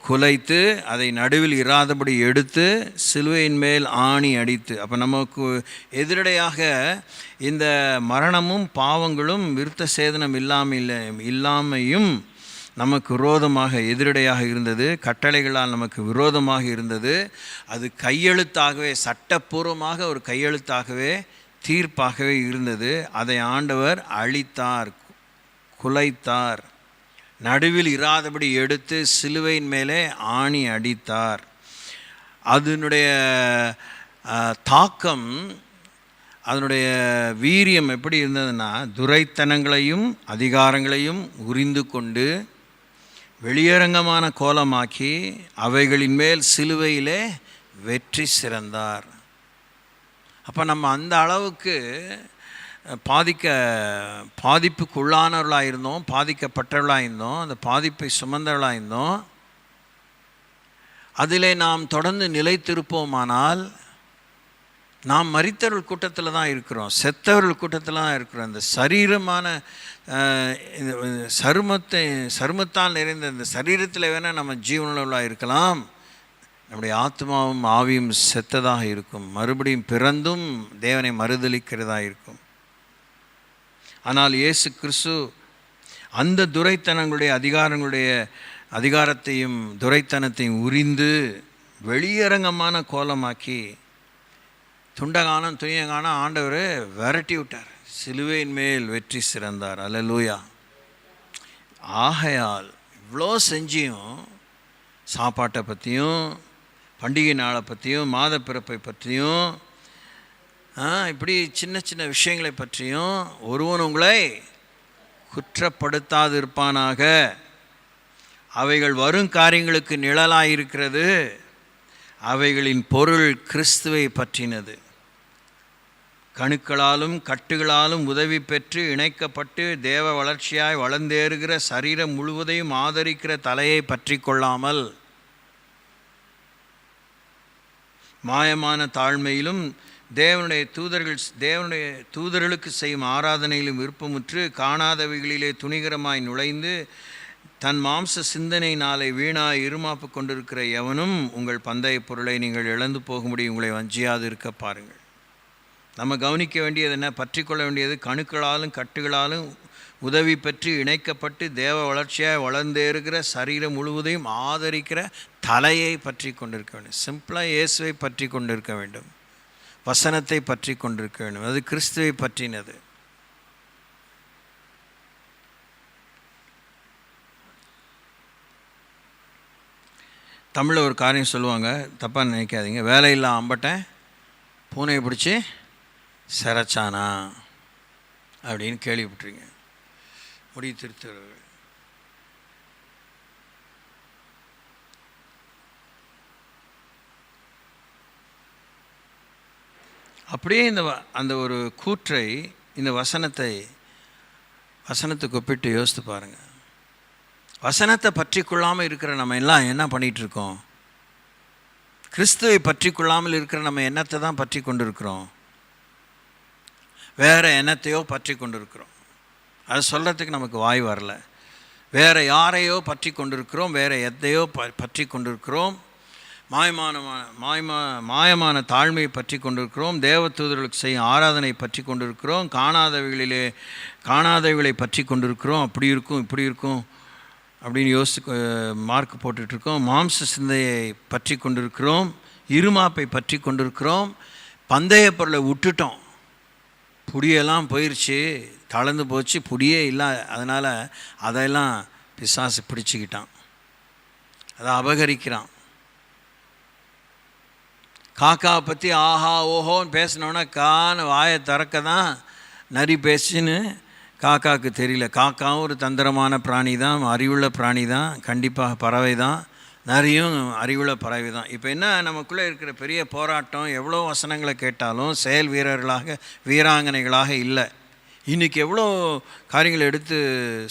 குலைத்து அதை நடுவில் இராதபடி எடுத்து சிலுவையின் மேல் ஆணி அடித்து. அப்போ நமக்கு எதிரடையாக இந்த மரணமும் பாவங்களும் விருத்த சேதனம் இல்லாமையும் நமக்கு விரோதமாக எதிரடையாக இருந்தது. கட்டளைகளால் நமக்கு விரோதமாக இருந்தது. அது கையெழுத்தாகவே, சட்டப்பூர்வமாக ஒரு கையெழுத்தாகவே, தீர்ப்பாகவே இருந்தது. அதை ஆண்டவர் அழித்தார், குலைத்தார், நடுவில் இராதபடி எடுத்து சிலுவையின் மேலே ஆணி அடித்தார். அதனுடைய தாக்கம், அதனுடைய வீரியம் எப்படி இருந்ததுன்னா, துரைத்தனங்களையும் அதிகாரங்களையும் உரிந்து கொண்டு வெளியரங்கமான கோலமாக்கி அவைகளின் மேல் சிலுவையிலே வெற்றி சிறந்தார். அப்போ நம்ம அந்த அளவுக்கு பாதிப்புக்குள்ளானவர்களாக இருந்தோம், பாதிக்கப்பட்டவர்களாக இருந்தோம், அந்த பாதிப்பை சுமந்தவர்களாக இருந்தோம். அதிலே நாம் தொடர்ந்து நிலைத்திருப்போமானால் நாம் மரித்தவர்கள் கூட்டத்தில் தான் இருக்கிறோம், செத்தவர்கள் கூட்டத்தில் தான் இருக்கிறோம். இந்த சரீரமான சருமத்தால் நிறைந்த இந்த சரீரத்தில் வேணால் நம்ம ஜீவனுள்ளவர்களாக இருக்கலாம், நம்முடைய ஆத்மாவும் ஆவியும் செத்ததாக இருக்கும், மறுபடியும் பிறந்தும் தேவனை மறுதலிக்கிறதாக இருக்கும். ஆனால் இயேசு கிறிஸ்து அந்த துரைத்தனங்களுடைய அதிகாரத்தையும் துரைத்தனத்தையும் உரிந்து வெளியரங்கமான கோலமாக்கி துண்டகானம் துணியகானம் ஆண்டவர் விரட்டி விட்டார். சிலுவையின் மேல் வெற்றி சிறந்தார். அல்லேலூயா. ஆகையால் இவ்வளோ செஞ்சியும் சாப்பாட்டை பற்றியும் பண்டிகை நாளை பற்றியும் மாத பிறப்பை பற்றியும் இப்படி சின்ன சின்ன விஷயங்களை பற்றியும் ஒருவன் உங்களை குற்றப்படுத்தாது இருப்பானாக. அவைகள் வரும் காரியங்களுக்கு நிழலாயிருக்கிறது. அவைகளின் பொருள் கிறிஸ்துவை பற்றினது. கணுக்களாலும் கட்டுகளாலும் உதவி பெற்று இணைக்கப்பட்டு தேவ வளர்ச்சியாய் வளர்ந்தேறுகிற சரீரம் முழுவதையும் ஆதரிக்கிற தலையை பற்றி கொள்ளாமல் மாயமான தாழ்மையிலும் தேவனுடைய தூதர்களுக்கு செய்யும் ஆராதனையிலும் விருப்பமுற்று காணாதவைகளிலே துணிகரமாய் நுழைந்து தன் மாம்ச சிந்தனையினாலே வீணாய் இருமாப்பு கொண்டிருக்கிற எவனும் உங்கள் பந்தய பொருளை நீங்கள் இழந்து போகும்படி உங்களை வஞ்சியாது இருக்க பாருங்கள். நம்ம கவனிக்க வேண்டியது என்ன? பற்றி கொள்ள வேண்டியது கணுக்களாலும் கட்டுகளாலும் உதவி பெற்று இணைக்கப்பட்டு தேவ வளர்ச்சியாக வளர்ந்தேறுகிற சரீரம் முழுவதையும் ஆதரிக்கிற தலையை பற்றி கொண்டிருக்க வேண்டும். சிம்பிளாக இயேசுவை பற்றி கொண்டிருக்க வேண்டும். வசனத்தை பற்றி கொண்டிருக்க வேண்டும். அது கிறிஸ்துவை பற்றினது. தமிழில் ஒரு காரியம் சொல்லுவாங்க, தப்பாக நினைக்காதீங்க. வேலையில்லா அம்பட்டை பூனையை பிடிச்சி சிறைச்சானா அப்படின்னு கேள்விப்பட்டிருங்க. முடிவு திருத்தவர்கள் அப்படியே அந்த ஒரு கூற்றை இந்த வசனத்துக்கு ஒப்பிட்டு யோசித்து பாருங்கள். வசனத்தை பற்றி கொள்ளாமல் இருக்கிற நம்ம எல்லாம் என்ன பண்ணிகிட்ருக்கோம்? கிறிஸ்துவை பற்றி கொள்ளாமல் இருக்கிற நம்ம எண்ணத்தை தான் பற்றி கொண்டு இருக்கிறோம். வேறு எண்ணத்தையோ பற்றி கொண்டு இருக்கிறோம். அது சொல்கிறதுக்கு நமக்கு வாய் வரல. வேறு யாரையோ பற்றி கொண்டிருக்கிறோம், வேறு எதையோ பற்றி கொண்டிருக்கிறோம். மாயமான தாழ்மையை பற்றி கொண்டிருக்கிறோம். தேவதூதர்களுக்கு செய்யும் ஆராதனை பற்றி கொண்டிருக்கிறோம். காணாதவைகளை பற்றி கொண்டிருக்கிறோம். அப்படி இருக்கும் இப்படி இருக்கும் அப்படின்னு மார்க் போட்டுட்ருக்கோம். மாம்ச சிந்தையை பற்றி கொண்டிருக்கிறோம். இருமாப்பை பற்றி கொண்டிருக்கிறோம். பந்தய பொருளை விட்டுட்டோம். புடியெல்லாம் போயிடுச்சு, தளர்ந்து போச்சு, புடியே இல்லை. அதனால் அதெல்லாம் பிசாசு பிடிச்சிக்கிட்டான், அதை அபகரிக்கிறான். காக்காவை பற்றி ஆஹா ஓஹோன்னு பேசினோன்னா கான்னு வாயை திறக்க தான் நரி பேசுன்னு காக்காவுக்கு தெரியல. காக்காவும் ஒரு தந்திரமான பிராணி தான், அறிவுள்ள பிராணி தான், கண்டிப்பாக பறவை தான். நிறையும் அறிவுள்ள பறவை தான். இப்போ என்ன நமக்குள்ளே இருக்கிற பெரிய போராட்டம், எவ்வளோ வசனங்களை கேட்டாலும் செயல் வீராங்கனைகளாக இல்லை. இன்றைக்கி எவ்வளோ காரியங்களை எடுத்து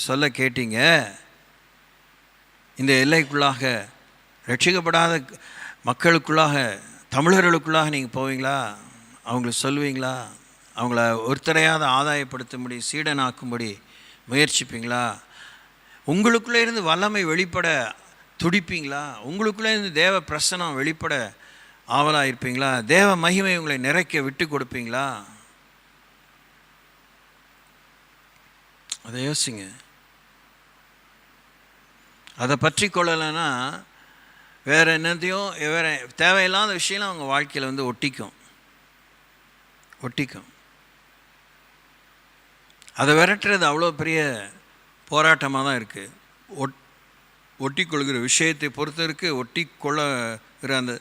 சொல்ல கேட்டீங்க. இந்த எல்லைக்குள்ளாக ரட்சிக்கப்படாத மக்களுக்குள்ளாக, தமிழர்களுக்குள்ளாக நீங்கள் போவீங்களா? அவங்களுக்கு சொல்லுவீங்களா? அவங்கள ஒருத்தரையாவது ஆதாயப்படுத்தும்படி சீடனாக்கும்படி முயற்சிப்பீங்களா? உங்களுக்குள்ளே இருந்து வல்லமை வெளிப்பட துடிப்பீங்களா? உங்களுக்குள்ளே இருந்து தேவ பிரசனம் வெளிப்பட ஆவலாக இருப்பீங்களா? தேவ மகிமை உங்களை நிறைக்க விட்டு கொடுப்பீங்களா? அதை யோசிங்க. அதை பற்றி கொள்ளலைன்னா வேறு என்னத்தையும் வேறு தேவையில்லாத விஷயம்லாம் அவங்க வாழ்க்கையில் ஒட்டிக்கும். அதை விரட்டுறது அவ்வளோ பெரிய போராட்டமாக தான் இருக்குது. ஒட்டி கொள்கிற விஷயத்தை பொறுத்து இருக்குது, ஒட்டி கொள்ளுகிற அந்த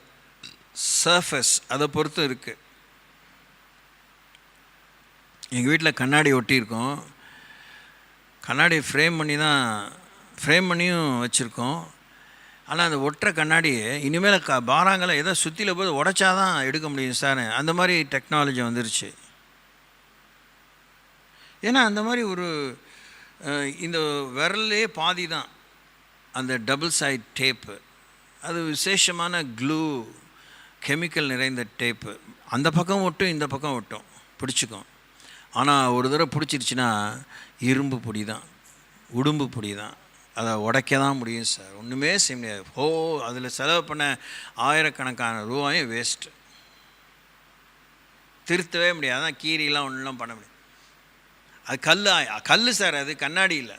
சர்ஃபேஸ் அதை பொறுத்து இருக்குது. எங்கள் வீட்டில் கண்ணாடி ஒட்டியிருக்கோம். கண்ணாடி ஃப்ரேம் பண்ணியும் வச்சுருக்கோம். ஆனால் அந்த ஒட்டுற கண்ணாடியை இனிமேல் பாராங்களை ஏதோ சுற்றியில் போய் உடைச்சாதான் எடுக்க முடியும் சார். அந்த மாதிரி டெக்னாலஜி வந்துருச்சு. ஏன்னா அந்த மாதிரி ஒரு இந்த விரல்லே பாதி தான் அந்த டபுள் சைட் டேப்பு. அது விசேஷமான க்ளூ, கெமிக்கல் நிறைந்த டேப்பு. அந்த பக்கம் ஒட்டும், இந்த பக்கம் ஒட்டும், பிடிச்சிக்கும். ஆனால் ஒரு தடவை பிடிச்சிருச்சுன்னா இரும்பு பொடி தான், உடும்பு பொடி தான், அதை உடைக்க தான் முடியும் சார். ஒன்றுமே செய்ய முடியாது. அதில் செலவு பண்ண ஆயிரக்கணக்கான ரூபாயும் வேஸ்ட்டு. திருத்தவே முடியாது. அதான் கீரிலாம் ஒன்றுலாம் பண்ண முடியாது. அது கல் சார், அது கண்ணாடி இல்லை.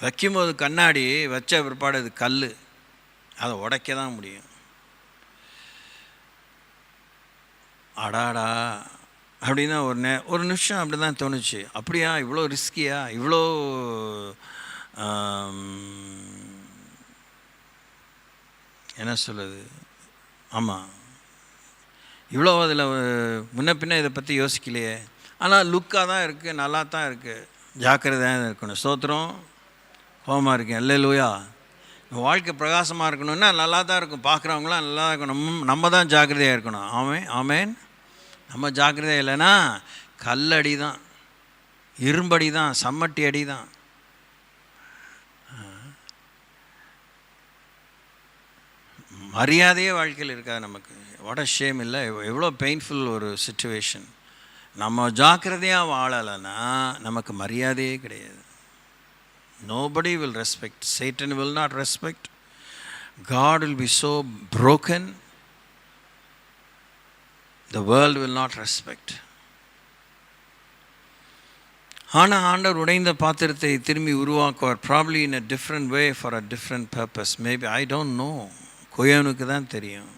வைக்கும்போது கண்ணாடி வச்ச பிற்பாடு அது கல், அதை உடைக்க தான் முடியும். அடாடா அப்படின்னா ஒரு நிமிஷம் அப்படி தான் தோணுச்சு. அப்படியா, இவ்வளோ ரிஸ்கியா, இவ்வளோ என்ன சொல்லுது, ஆமாம், இவ்வளோ அதில் முன்ன பின்ன இதை பற்றி யோசிக்கலையே. ஆனால் லுக்காக தான் இருக்குது, நல்லா தான் இருக்குது, ஜாக்கிரதையாக இருக்கணும். ஸ்தோத்திரம். கோபமாக இருக்கேன் அல்லேலூயா. வாழ்க்கை பிரகாசமாக இருக்கணும்னா நல்லா தான் இருக்கும், பார்க்குறவங்களாம் நல்லா இருக்கணும், நம்ம தான் ஜாக்கிரதையாக இருக்கணும். ஆமேன். நம்ம ஜாக்கிரதையாக இல்லைன்னா கல்லடி தான், இரும்படி தான், சம்மட்டி அடி தான். மரியாதையே வாழ்க்கையில் இருக்காது நமக்கு. வாட் அ ஷேம் இல்லை, எவ்வளோ பெயின்ஃபுல் ஒரு சிச்சுவேஷன். நம்ம ஜாக்கிரதையாக வாழலைன்னா நமக்கு மரியாதையே கிடையாது. Nobody will respect. Satan will not respect. God will be so broken. The world will not respect. ஆனால் ஆண்டவர் உடைந்த பாத்திரத்தை திரும்பி உருவாக்குவார். Probably in a different way for a different purpose. Maybe, I don't know. கோயவனுக்கு தான் தெரியும்.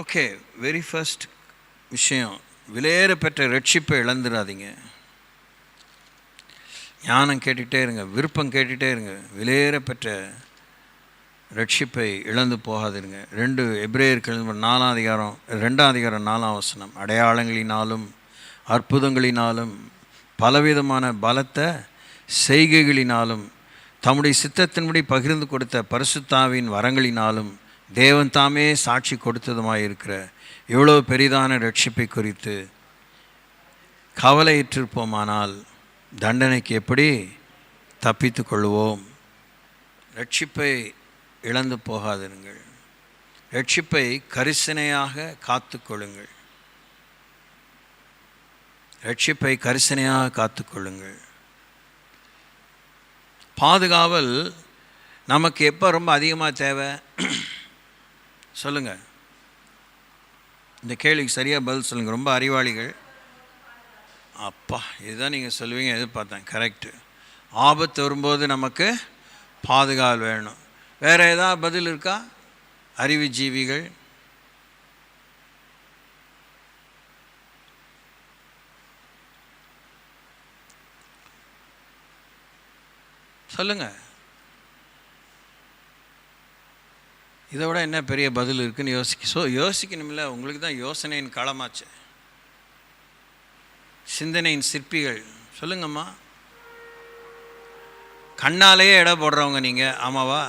ஓகே, வெரி ஃபர்ஸ்ட் விஷயம், விலையேற பெற்ற ரட்சிப்பை இழந்துடாதீங்க. ஞானம் கேட்டுகிட்டே இருங்க, விருப்பம் கேட்டுகிட்டே இருங்க. விலையேற பெற்ற ரட்சிப்பை இழந்து போகாதிருங்க. 2 எபிரேயர்கள் 4ஆம் அதிகாரம் 2ஆம் அதிகாரம் 4ஆம் வசனம். அடையாளங்களினாலும் அற்புதங்களினாலும் பலவிதமான பலத்த செய்கைகளினாலும் தம்முடைய சித்தத்தின்படி பகிர்ந்து கொடுத்த பரிசுத்தாவின் வரங்களினாலும் தேவன் தாமே சாட்சி கொடுத்ததுமாயிருக்கிற எவ்வளோ பெரிதான ரட்சிப்பை குறித்து கவலையிட்டிருப்போமானால் தண்டனைக்கு எப்படி தப்பித்து கொள்வோம்? ரட்சிப்பை இழந்து போகாதிருங்கள். ரட்சிப்பை கரிசனையாக காத்து கொள்ளுங்கள். ரட்சிப்பை கரிசனையாக காத்து கொள்ளுங்கள். பாதுகாவல் நமக்கு எப்போ ரொம்ப அதிகமாக தேவை சொல்லுங்கள். இந்த கேள்விக்கு சரியாக பதில் சொல்லுங்கள். ரொம்ப அறிவாளிகள். அப்பா, இதுதான் நீங்கள் சொல்லுவீங்க எதிர்பார்த்தேன். கரெக்டு. ஆபத்து வரும்போது நமக்கு பாதுகாவல் வேணும். வேறு ஏதாவது பதில் இருக்கா? அறிவு ஜீவிகள் சொல்லுங்கள். இதை விட என்ன பெரிய பதில் இருக்குன்னு யோசிக்கணுமில்ல. உங்களுக்கு தான் யோசனையின் களமாச்சு, சிந்தனையின் சிற்பிகள். சொல்லுங்கம்மா. கண்ணாலேயே எடை போடுறவங்க நீங்கள், ஆமாவா?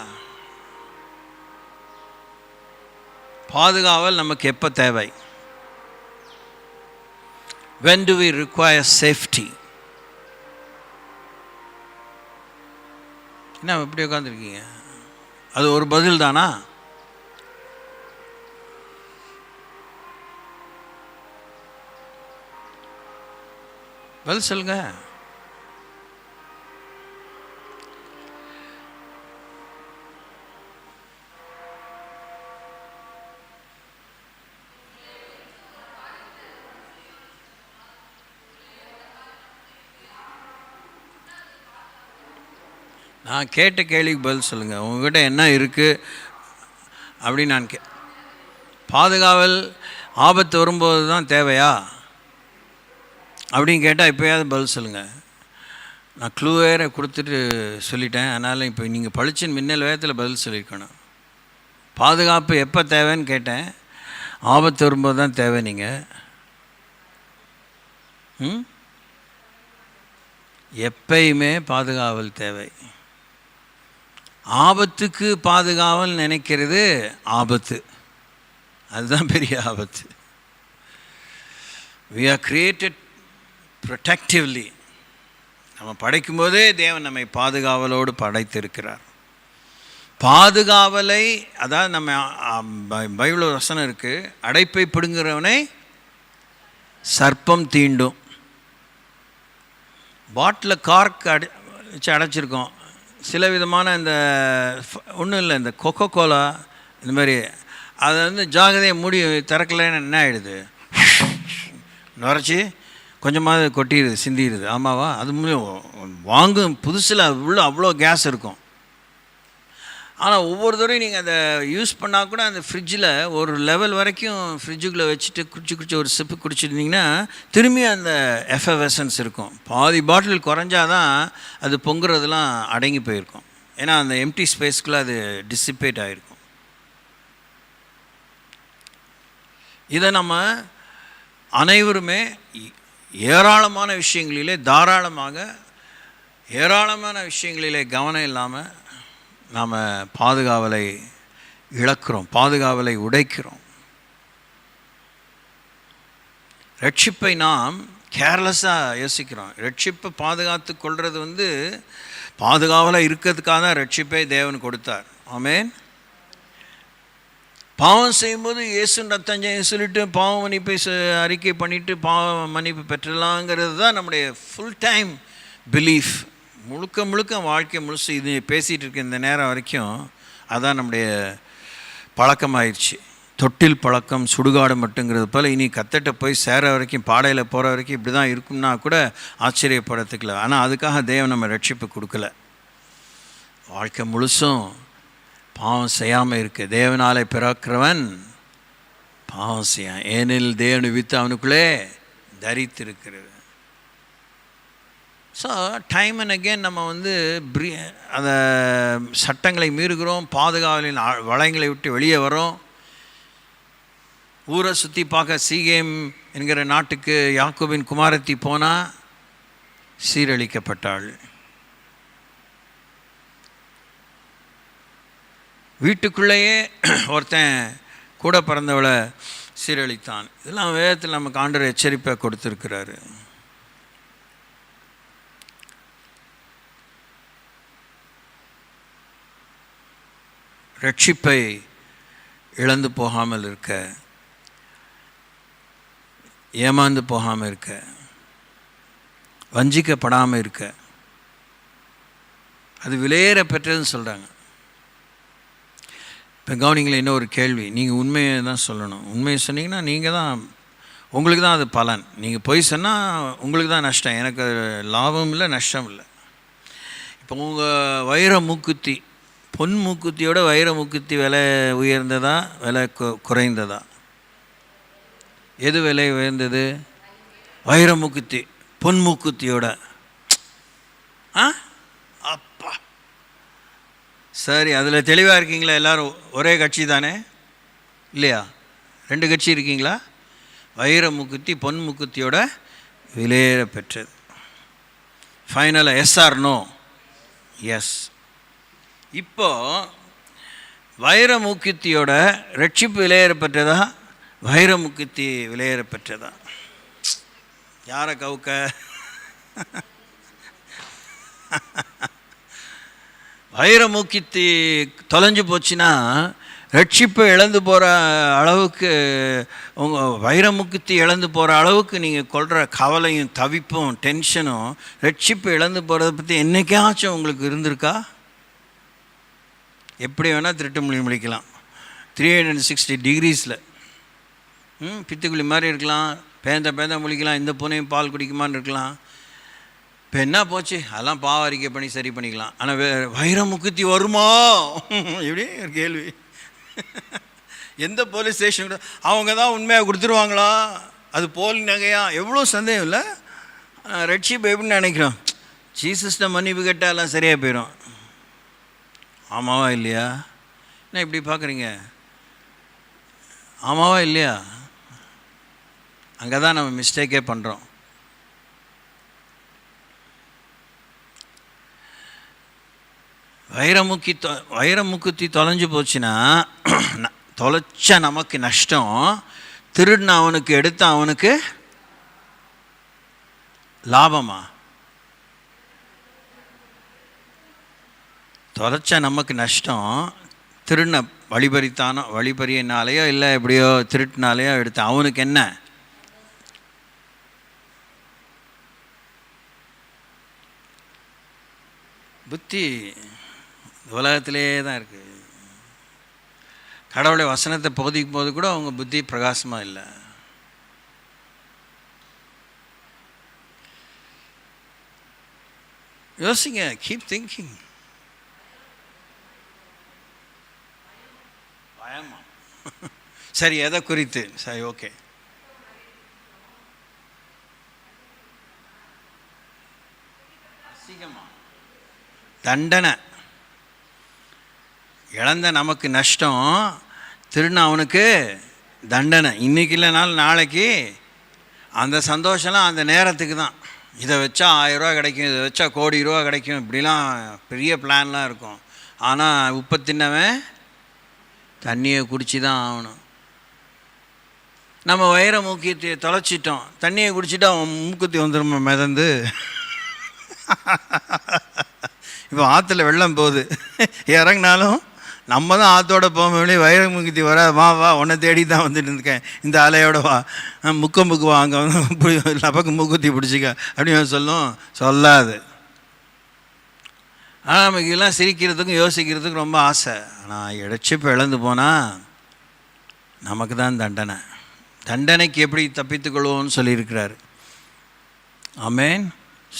பாதுகாவல் நமக்கு எப்போ தேவை? when do we require safety? என்ன எப்படி உட்காந்துருக்கீங்க? அது ஒரு பதில் தானா? பதில் சொல்லுங்க. நான் கேட்ட கேள்விக்கு பதில் சொல்லுங்கள். உங்கள்கிட்ட என்ன இருக்குது அப்படின்னு நான் பாதுகாவல் ஆபத்து வரும்போது தான் தேவையா அப்படின்னு கேட்டால் இப்போயாவது பதில் சொல்லுங்கள். நான் க்ளூ வேறு கொடுத்துட்டு சொல்லிட்டேன். அதனால் இப்போ நீங்கள் பளிச்சின் மின்னல் வேகத்தில் பதில் சொல்லியிருக்கணும். பாதுகாப்பு எப்போ தேவைன்னு கேட்டேன். ஆபத்து வரும்போது தான் தேவை. நீங்கள் எப்பயுமே பாதுகாவல் தேவை. ஆபத்துக்கு பாதுகாவல் நினைக்கிறது ஆபத்து. அதுதான் பெரிய ஆபத்து. we are created protectively. நம்ம படைக்கும் போதே தேவன் நம்மை பாதுகாவலோடு படைத்திருக்கிறார். பாதுகாவலை, அதாவது நம்ம பைபிள் வசனம் இருக்குது, அடைப்பை பிடுங்குறவனை சர்ப்பம் தீண்டும். பாட்டில் கார்க் வச்சு அடைச்சிருக்கோம். சில விதமான இந்த ஒன்றும் இல்லை, இந்த கொக்கோ கோலா இந்த மாதிரி அதை ஜாகிரதையை மூடி திறக்கலைன்னு என்ன ஆகிடுது? நுரைச்சி கொஞ்சமாக கொட்டிடுது, சிந்திடுது. ஆமாவா? அது வாங்கும் புதுசில் அவ்வளோ கேஸ் இருக்கும். ஆனால் ஒவ்வொரு தடவையும் நீங்கள் அதை யூஸ் பண்ணால் கூட அந்த ஃப்ரிட்ஜில் ஒரு லெவல் வரைக்கும் ஃப்ரிட்ஜுக்குள்ளே வச்சுட்டு குடிச்சு ஒரு சிப்பு குடிச்சிருந்தீங்கன்னா திரும்பி அந்த எஃப்எவசன்ஸ் இருக்கும். பாதி பாட்டில் குறைஞ்சாதான் அது பொங்குறதுலாம் அடங்கி போயிருக்கும். ஏன்னா அந்த எம்டி ஸ்பேஸ்க்குள்ளே அது டிசிப்பேட் ஆகிருக்கும். இதை நம்ம அனைவருமே ஏராளமான விஷயங்களிலே ஏராளமான விஷயங்களிலே கவனம் இல்லாமல் நாம் பாதுகாவலை இழக்கிறோம், பாதுகாவலை உடைக்கிறோம். ரட்சிப்பை நாம் கேர்லெஸ்ஸாக யோசிக்கிறோம். ரட்சிப்பை பாதுகாத்து கொள்வது பாதுகாவலாக இருக்கிறதுக்காக தான் ரட்சிப்பை தேவன் கொடுத்தார். ஆமென். பாவம் செய்யும்போது இயேசுன்னு ரத்தம் சொல்லிட்டு பாவ மன்னிப்பை அறிக்கை பண்ணிவிட்டு பாவ மன்னிப்பு பெற்றலாங்கிறது தான் நம்முடைய ஃபுல் டைம் பிலீஃப். முழுக்க வாழ்க்கை முழுசு இது பேசிகிட்டு இருக்க இந்த நேரம் வரைக்கும் அதான் நம்முடைய பழக்கமாயிடுச்சு. தொட்டில் பழக்கம் சுடுகாடு மட்டுங்கிறது போல் இனி கத்தட்ட போய் சேர வரைக்கும், பாடையில் போகிற வரைக்கும் இப்படி தான் இருக்கும்னா கூட ஆச்சரியப்படத்துக்கல. ஆனால் அதுக்காக தேவன் நம்ம ரட்சிப்பு கொடுக்கல. வாழ்க்கை முழுசும் பாவம் செய்யாமல் இருக்கு. தேவனாலே பிறக்கிறவன் பாவம் செய்யான், ஏனில் தேவனு வித்து அவனுக்குள்ளே தரித்திருக்கிறது. ஸோ டைம் அண்ட் அகெயின் நம்ம அந்த சட்டங்களை மீறுகிறோம், பாதுகாவலின் வளையங்களை விட்டு வெளியே வரோம். ஊரை சுற்றி பார்க்க சீகேம் என்கிற நாட்டுக்கு யாக்கோபின் குமாரத்தி போனால் சீரழிக்கப்பட்டாள். வீட்டுக்குள்ளேயே ஒருத்தன் கூட பிறந்தவளை சீரழித்தான். இதெல்லாம் வேதத்தில் நமக்கு ஆண்டவர் எச்சரிப்பை கொடுத்துருக்கிறாரு. ரட்சிப்பை இழந்து போகாமல் இருக்க, ஏமாந்து போகாமல் இருக்க, வஞ்சிக்கப்படாமல் இருக்க, அது விலையேற பெற்றதுன்னு சொல்கிறாங்க. இப்போ கவனிங்களே, இன்னும் ஒரு கேள்வி. நீங்கள் உண்மையை தான் சொல்லணும். உண்மையை சொன்னீங்கன்னா நீங்கள் தான், உங்களுக்கு தான் அது பலன். நீங்கள் பொய் சொன்னால் உங்களுக்கு தான் நஷ்டம். எனக்கு லாபம் இல்லை, நஷ்டம் இல்லை. இப்போ உங்கள் வைர மூக்குத்தி, பொன் மூக்குத்தியோட வைர மூக்குத்தி விலை உயர்ந்ததா விலை குறைந்ததா? எது விலை உயர்ந்தது? வைர மூக்குத்தி பொன் மூக்குத்தியோட. அப்பா, சரி, அதில் தெளிவாக இருக்கீங்களா? எல்லோரும் ஒரே கட்சி தானே, இல்லையா? 2 கட்சி இருக்கீங்களா? வைர மூக்குத்தி பொன் மூக்குத்தியோட விலையேற பெற்றது. ஃபைனலாக எஸ் ஆர் நோ? எஸ். இப்போ வைர மூக்குத்தியோட ரட்சிப்பு விலையேற பெற்றதா, வைர மூக்குத்தி விலையேற பெற்றதா? யாரை கவுக்க? வைர மூக்குத்தி தொலைஞ்சு போச்சுன்னா ரட்சிப்பை இழந்து போகிற அளவுக்கு, உங்கள் வைர மூக்குத்தி இழந்து போகிற அளவுக்கு நீங்கள் கொள்கிற கவலையும் தவிப்பும் டென்ஷனும் ரட்சிப்பை இழந்து போகிறத பற்றி என்றைக்காச்சும் உங்களுக்கு இருந்திருக்கா? எப்படி வேணால் திருட்டு முடிக்கலாம். 360 டிகிரிஸில் பித்துக்குழி மாதிரி இருக்கலாம், பேந்த முழிக்கலாம், இந்த பூனையும் பால் குடிக்குமான்னு இருக்கலாம். இப்போ என்ன போச்சு, அதெல்லாம் பாவ அறிக்கை பண்ணி சரி பண்ணிக்கலாம். ஆனால் வைர மூக்குத்தி வருமா? எப்படி ஒரு கேள்வி. எந்த போலீஸ் ஸ்டேஷன் கூட அவங்க தான் உண்மையாக கொடுத்துருவாங்களா? அது போலி நகையா? எவ்வளோ சந்தேகம் இல்லை. ரட்சிப்பு எப்படின்னு நினைக்கிறோம், ஜீசஸ்ட மன்னிப்பு கேட்டால் எல்லாம் சரியாக போயிடும். ஆமாவா இல்லையா? என்ன இப்படி பார்க்குறீங்க? ஆமாவா இல்லையா? அங்கே தான் நம்ம மிஸ்டேக்கே பண்ணுறோம். வைர மூக்குத்தி தொலைஞ்சு போச்சுன்னா தொலைச்ச நமக்கு நஷ்டம், திருடின அவனுக்கு எடுத்த அவனுக்கு லாபமா? தொலைச்ச நமக்கு நஷ்டம், திருடின வழிபறியினாலேயோ இல்லை எப்படியோ திருட்டினாலேயோ எடுத்த அவனுக்கு என்ன? புத்தி உலகத்திலே தான் இருக்குது. கடவுளுடைய வசனத்தை போதிக்கும் போது கூட அவங்க புத்தி பிரகாசமாக இல்லை. யோசிங்க, கீப் திங்கிங். பயமா? சரி, எதை குறித்து? சரி, ஓகே. அசிங்கமா? தண்டனை. இழந்த நமக்கு நஷ்டம், திருநாள் அவனுக்கு தண்டனை. இன்றைக்கி இல்லைனாலும் நாளைக்கு அந்த சந்தோஷம்லாம் அந்த நேரத்துக்கு தான். இதை வச்சா 1000 ரூபா கிடைக்கும், இதை வச்சா 1 கோடி ரூபா கிடைக்கும், இப்படிலாம் பெரிய பிளான்லாம் இருக்கும். ஆனால் உப்பை தின்னவன் தண்ணியை குடிச்சு தான் ஆகணும். நம்ம வயிறை மூக்கி தொலைச்சிட்டோம், தண்ணியை குடிச்சிட்டு அவன் மூக்குத்தி வந்துடும் மிதந்து. இப்போ ஆற்றுல வெள்ளம் போகுது, இறங்கினாலும் நம்ம தான் ஆற்றோட போக வயிறு மூக்கத்தி வர, வா வா உன்னை தேடி தான் வந்துட்டு இருக்கேன், இந்த அலையோட வா, முக்கு வா, அங்கே வந்து லபக்கு மூக்குத்தி பிடிச்சிக்க அப்படின்னு சொல்லாது. ஆனால் நமக்கு இதெல்லாம் சிரிக்கிறதுக்கும் யோசிக்கிறதுக்கும் ரொம்ப ஆசை. ஆனால் இடைச்சிப்பு இழந்து போனால் நமக்கு தான் தண்டனை. தண்டனைக்கு எப்படி தப்பித்துக்கொள்வோம்னு சொல்லியிருக்கிறாரு. ஆமேன்.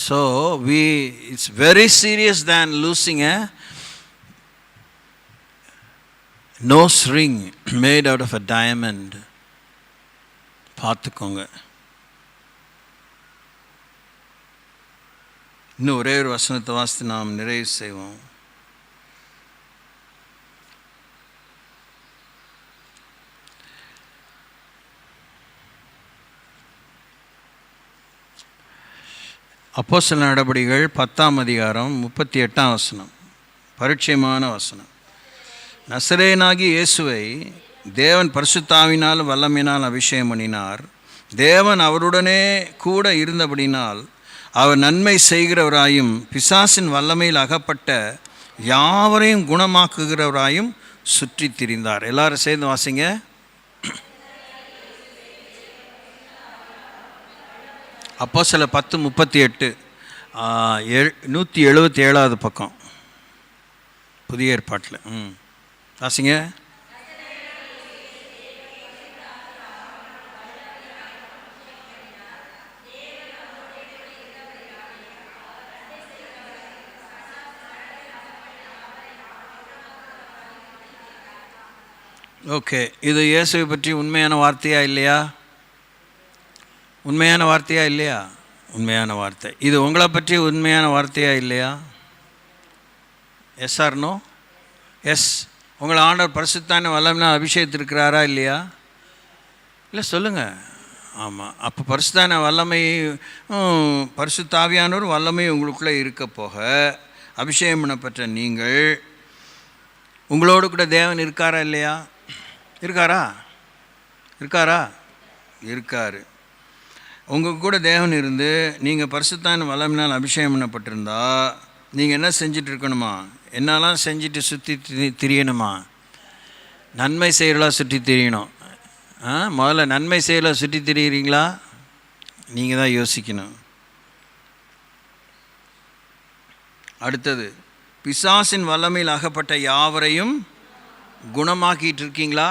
So it's very serious than losing a nose ring made out of a diamond. பார்த்துக்கோங்க. இன்னும் ஒரே ஒரு வசனத்தை வாசித்து நாம் நிறைவு செய்வோம். அப்போஸ்தலர் நடபடிகள் 10ஆம் அதிகாரம் 38ஆம் வசனம், பரிச்சயமான வசனம். நசரேயனாகிய இயேசுவை தேவன் பரிசுத்தாவினால் வல்லமையினால் அபிஷேகம் பண்ணினார். தேவன் அவருடனே கூட இருந்தபடினால் அவர் நன்மை செய்கிறவராயும் பிசாசின் வல்லமையில் அகப்பட்ட யாவரையும் குணமாக்குகிறவராயும் சுற்றி திரிந்தார். எல்லாரும் சேர்ந்து வாசிங்க. அப்போஸ்தலர் 10:38, 177வது பக்கம், புதிய ஏற்பாட்டில். வாசிங்க. ஓகே, இது இயேசுவை பற்றி உண்மையான வார்த்தையா இல்லையா? உண்மையான வார்த்தையா இல்லையா? உண்மையான வார்த்தை. இது உங்களை பற்றி உண்மையான வார்த்தையா இல்லையா? Yes or no? எஸ். உங்களை ஆண்டவர் பரிசுத்தான வல்லமையினால் அபிஷேகத்திருக்கிறாரா இல்லையா? இல்லை, சொல்லுங்கள். ஆமாம். அப்போ பரிசுத்தான வல்லமை, பரிசுத்தாவியானவர் வல்லமை உங்களுக்குள்ளே இருக்க போக அபிஷேகம் பண்ணப்பட்ட நீங்கள், உங்களோடு கூட தேவன் இருக்காரா இல்லையா? இருக்காரா? இருக்காரு. உங்கள் கூட தேவன் இருந்து நீங்கள் பரிசுத்தான வல்லமையினால் அபிஷேகம் பண்ணப்பட்டிருந்தா நீங்கள் என்ன செஞ்சுட்டு இருக்கணுமா? என்னெல்லாம் செஞ்சுட்டு சுற்றி திரியணுமா? நன்மை செய்கிறலாம் சுற்றி திரியணும். முதல்ல நன்மை செய்யலாம் சுற்றி திரிகிறீங்களா? நீங்கள் தான் யோசிக்கணும். அடுத்தது, பிசாசின் வல்லமையில் அகப்பட்ட யாவரையும் குணமாக்கிட்டு இருக்கீங்களா?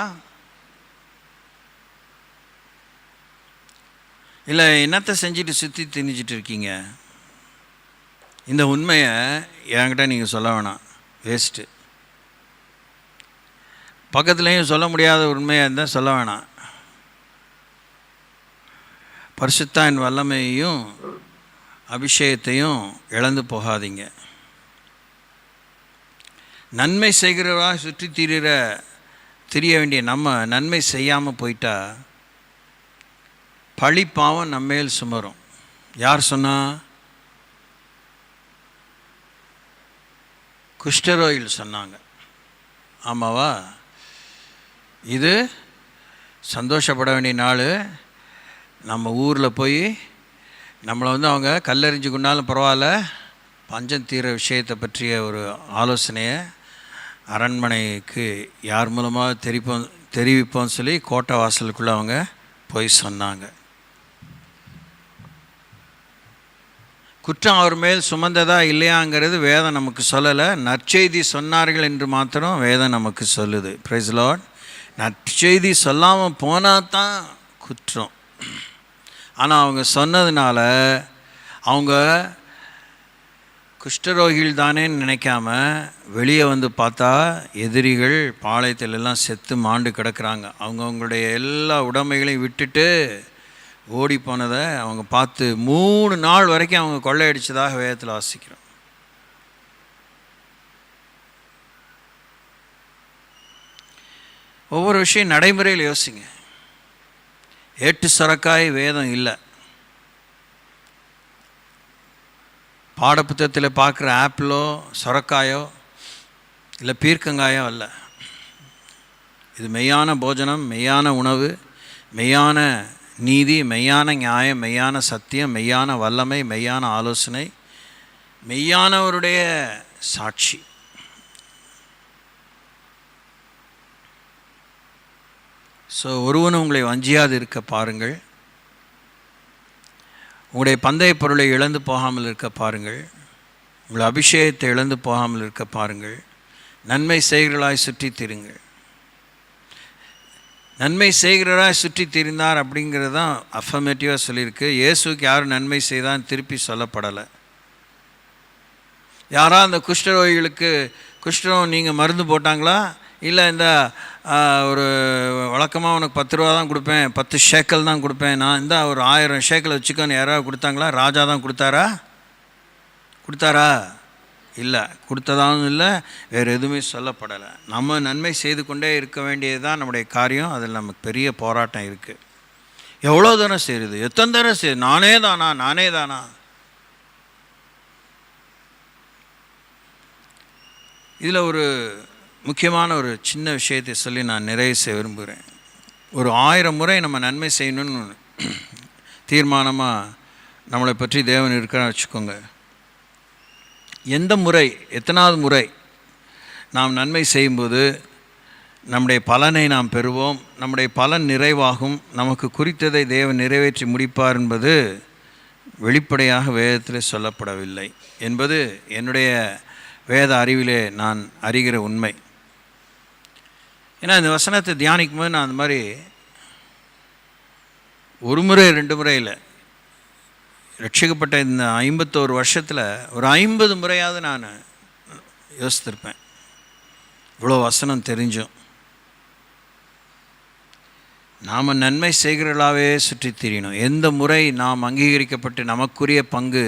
இல்லை என்னத்தை செஞ்சுட்டு சுற்றி திணிச்சிட்டு இருக்கீங்க? இந்த உண்மையை என்கிட்ட நீங்கள் சொல்ல வேணாம், வேஸ்ட்டு. பக்கத்துலேயும் சொல்ல முடியாத உண்மையாக இருந்தால் சொல்ல வேணாம். பரிசுத்தாவின் வல்லமையையும் அபிஷேகத்தையும் இழந்து போகாதீங்க. நன்மை செய்கிறவா சுற்றி திரிய வேண்டிய நம்ம நன்மை செய்யாமல் போயிட்டா பழி பாவம் நம்மேல் சுமரும். யார் சொன்னா? குஷ்டரோகிகள் சொன்னாங்க. ஆமாவா? இது சந்தோஷப்பட வேண்டிய நாள். நம்ம ஊரில் போய் நம்மளை அவங்க கல்லெறிஞ்சு கொண்டாலும் பரவாயில்ல, பஞ்சம் தீர விஷயத்தை பற்றிய ஒரு ஆலோசனையை அரண்மனைக்கு யார் மூலமாக தெரிவிப்போம்னு சொல்லி கோட்டை வாசலுக்குள்ளே அவங்க போய் சொன்னாங்க. குற்றம் அவர் மேல் சுமந்ததா இல்லையாங்கிறது வேதம் நமக்கு சொல்லலை. நற்செய்தி சொன்னார்கள் என்று மாத்திரம் வேதம் நமக்கு சொல்லுது. Praise lord. நற்செய்தி சொல்லாமல் போனால் தான் குற்றம். ஆனால் அவங்க சொன்னதுனால அவங்க குஷ்டரோகிகள் தானேன்னு நினைக்காம வெளியே வந்து பார்த்தா எதிரிகள் பாளையத்தில் எல்லாம் செத்து மாண்டு கிடக்கிறாங்க. அவங்களுடைய எல்லா உடைமைகளையும் விட்டுட்டு ஓடி போனதை அவங்க பார்த்து 3 நாள் வரைக்கும் அவங்க கொள்ளையடித்ததாக வேதத்தில் வாசிக்கிறோம். ஒவ்வொரு விஷயம் நடைமுறையில் யோசிங்க. ஏட்டு சுரக்காய் வேதம் இல்லை. பாடப்புத்தகத்தில் பார்க்குற ஆப்பிளோ சுரக்காயோ இல்லை பீர்க்கங்காயோ அல்ல. இது மெய்யான போஜனம், மெய்யான உணவு, மெய்யான நீதி, மெய்யான நியாயம், மெய்யான சத்தியம், மெய்யான வல்லமை, மெய்யான ஆலோசனை, மெய்யானவருடைய சாட்சி. ஸோ ஒருவனும் உங்களை வஞ்சியாது இருக்க பாருங்கள். உங்களுடைய பந்தய பொருளை இழந்து போகாமல் இருக்க பாருங்கள். உங்கள் அபிஷேகத்தை இழந்து போகாமல் இருக்க பாருங்கள். நன்மை செய்கிறவர்களாய் சுற்றி திரிங்கள். நன்மை செய்கிறவராய் சுற்றி திரிந்தார் அப்படிங்கிறது தான் அஃபர்மேட்டிவாக சொல்லியிருக்கு. இயேசுக்கு யாரும் நன்மை செய்தான்னு திருப்பி சொல்லப்படலை. யாராவது அந்த குஷ்டரோகிகளுக்கு குஷ்டரோகம் நீங்கள் மருந்து போட்டாங்களா? இல்லை இந்த ஒரு வழக்கமாக உனக்கு 10 ரூபா தான் கொடுப்பேன், 10 ஷேக்கல் தான் கொடுப்பேன், நான் இந்த ஒரு 1000 ஷேக்கல் வச்சுக்கோன்னு யாராவது கொடுத்தாங்களா? ராஜா தான் கொடுத்தாரா? இல்லை, கொடுத்ததாகவும் இல்லை, வேறு எதுவுமே சொல்லப்படலை. நம்ம நன்மை செய்து கொண்டே இருக்க வேண்டியது தான் நம்முடைய காரியம். அதில் நமக்கு பெரிய போராட்டம் இருக்குது. எவ்வளோ தூரம் செய்யுது, எத்தனை தூரம் செய்யுது, நானே தானா? இதில் ஒரு முக்கியமான ஒரு சின்ன விஷயத்தை சொல்லி நான் நிறைவு செய்ய விரும்புகிறேன். ஒரு 1000 முறை நம்ம நன்மை செய்யணும்னு தீர்மானமாக நம்மளை பற்றி தேவன் இருக்கிறான்னு வச்சுக்கோங்க. எத்தனாவது முறை நாம் நன்மை செய்யும்போது நம்முடைய பலனை நாம் பெறுவோம், நம்முடைய பலன் நிறைவாகும், நமக்கு குறித்ததை தேவன் நிறைவேற்றி முடிப்பார் என்பது வெளிப்படையாக வேதத்தில் சொல்லப்படவில்லை என்பது என்னுடைய வேத அறிவிலே நான் அறிகிற உண்மை. ஏன்னா இந்த வசனத்தை தியானிக்கும் போது நான் அந்த மாதிரி 1 முறை 2 முறை இல்லை, ரட்சிக்கப்பட்ட இந்த 51 வருஷத்தில் ஒரு 50 முறையாவது நான் யோசித்திருப்பேன். இவ்வளோ வசனம் தெரிஞ்சும் நாம் நன்மை செய்கிறவர்களாகவே சுற்றி திரியணும். எந்த முறை நாம் அங்கீகரிக்கப்பட்டு நமக்குரிய பங்கு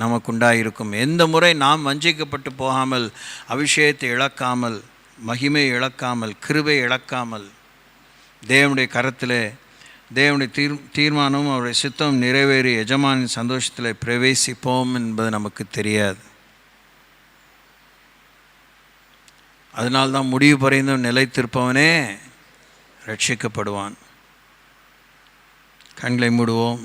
நமக்கு உண்டாயிருக்கும், எந்த முறை நாம் வஞ்சிக்கப்பட்டு போகாமல், அபிஷேகத்தை இழக்காமல், மகிமை இழக்காமல், கிருபை இழக்காமல், தேவனுடைய கரத்தில் தேவனுடைய தீர்மானமும் அவருடைய சித்தம் நிறைவேறி எஜமானின் சந்தோஷத்தில் பிரவேசிப்போம் என்பது நமக்கு தெரியாது. அதனால்தான் முடிவு பறைந்தும் நிலைத்திருப்பவனே ரட்சிக்கப்படுவான். கண்களை மூடுவோம்.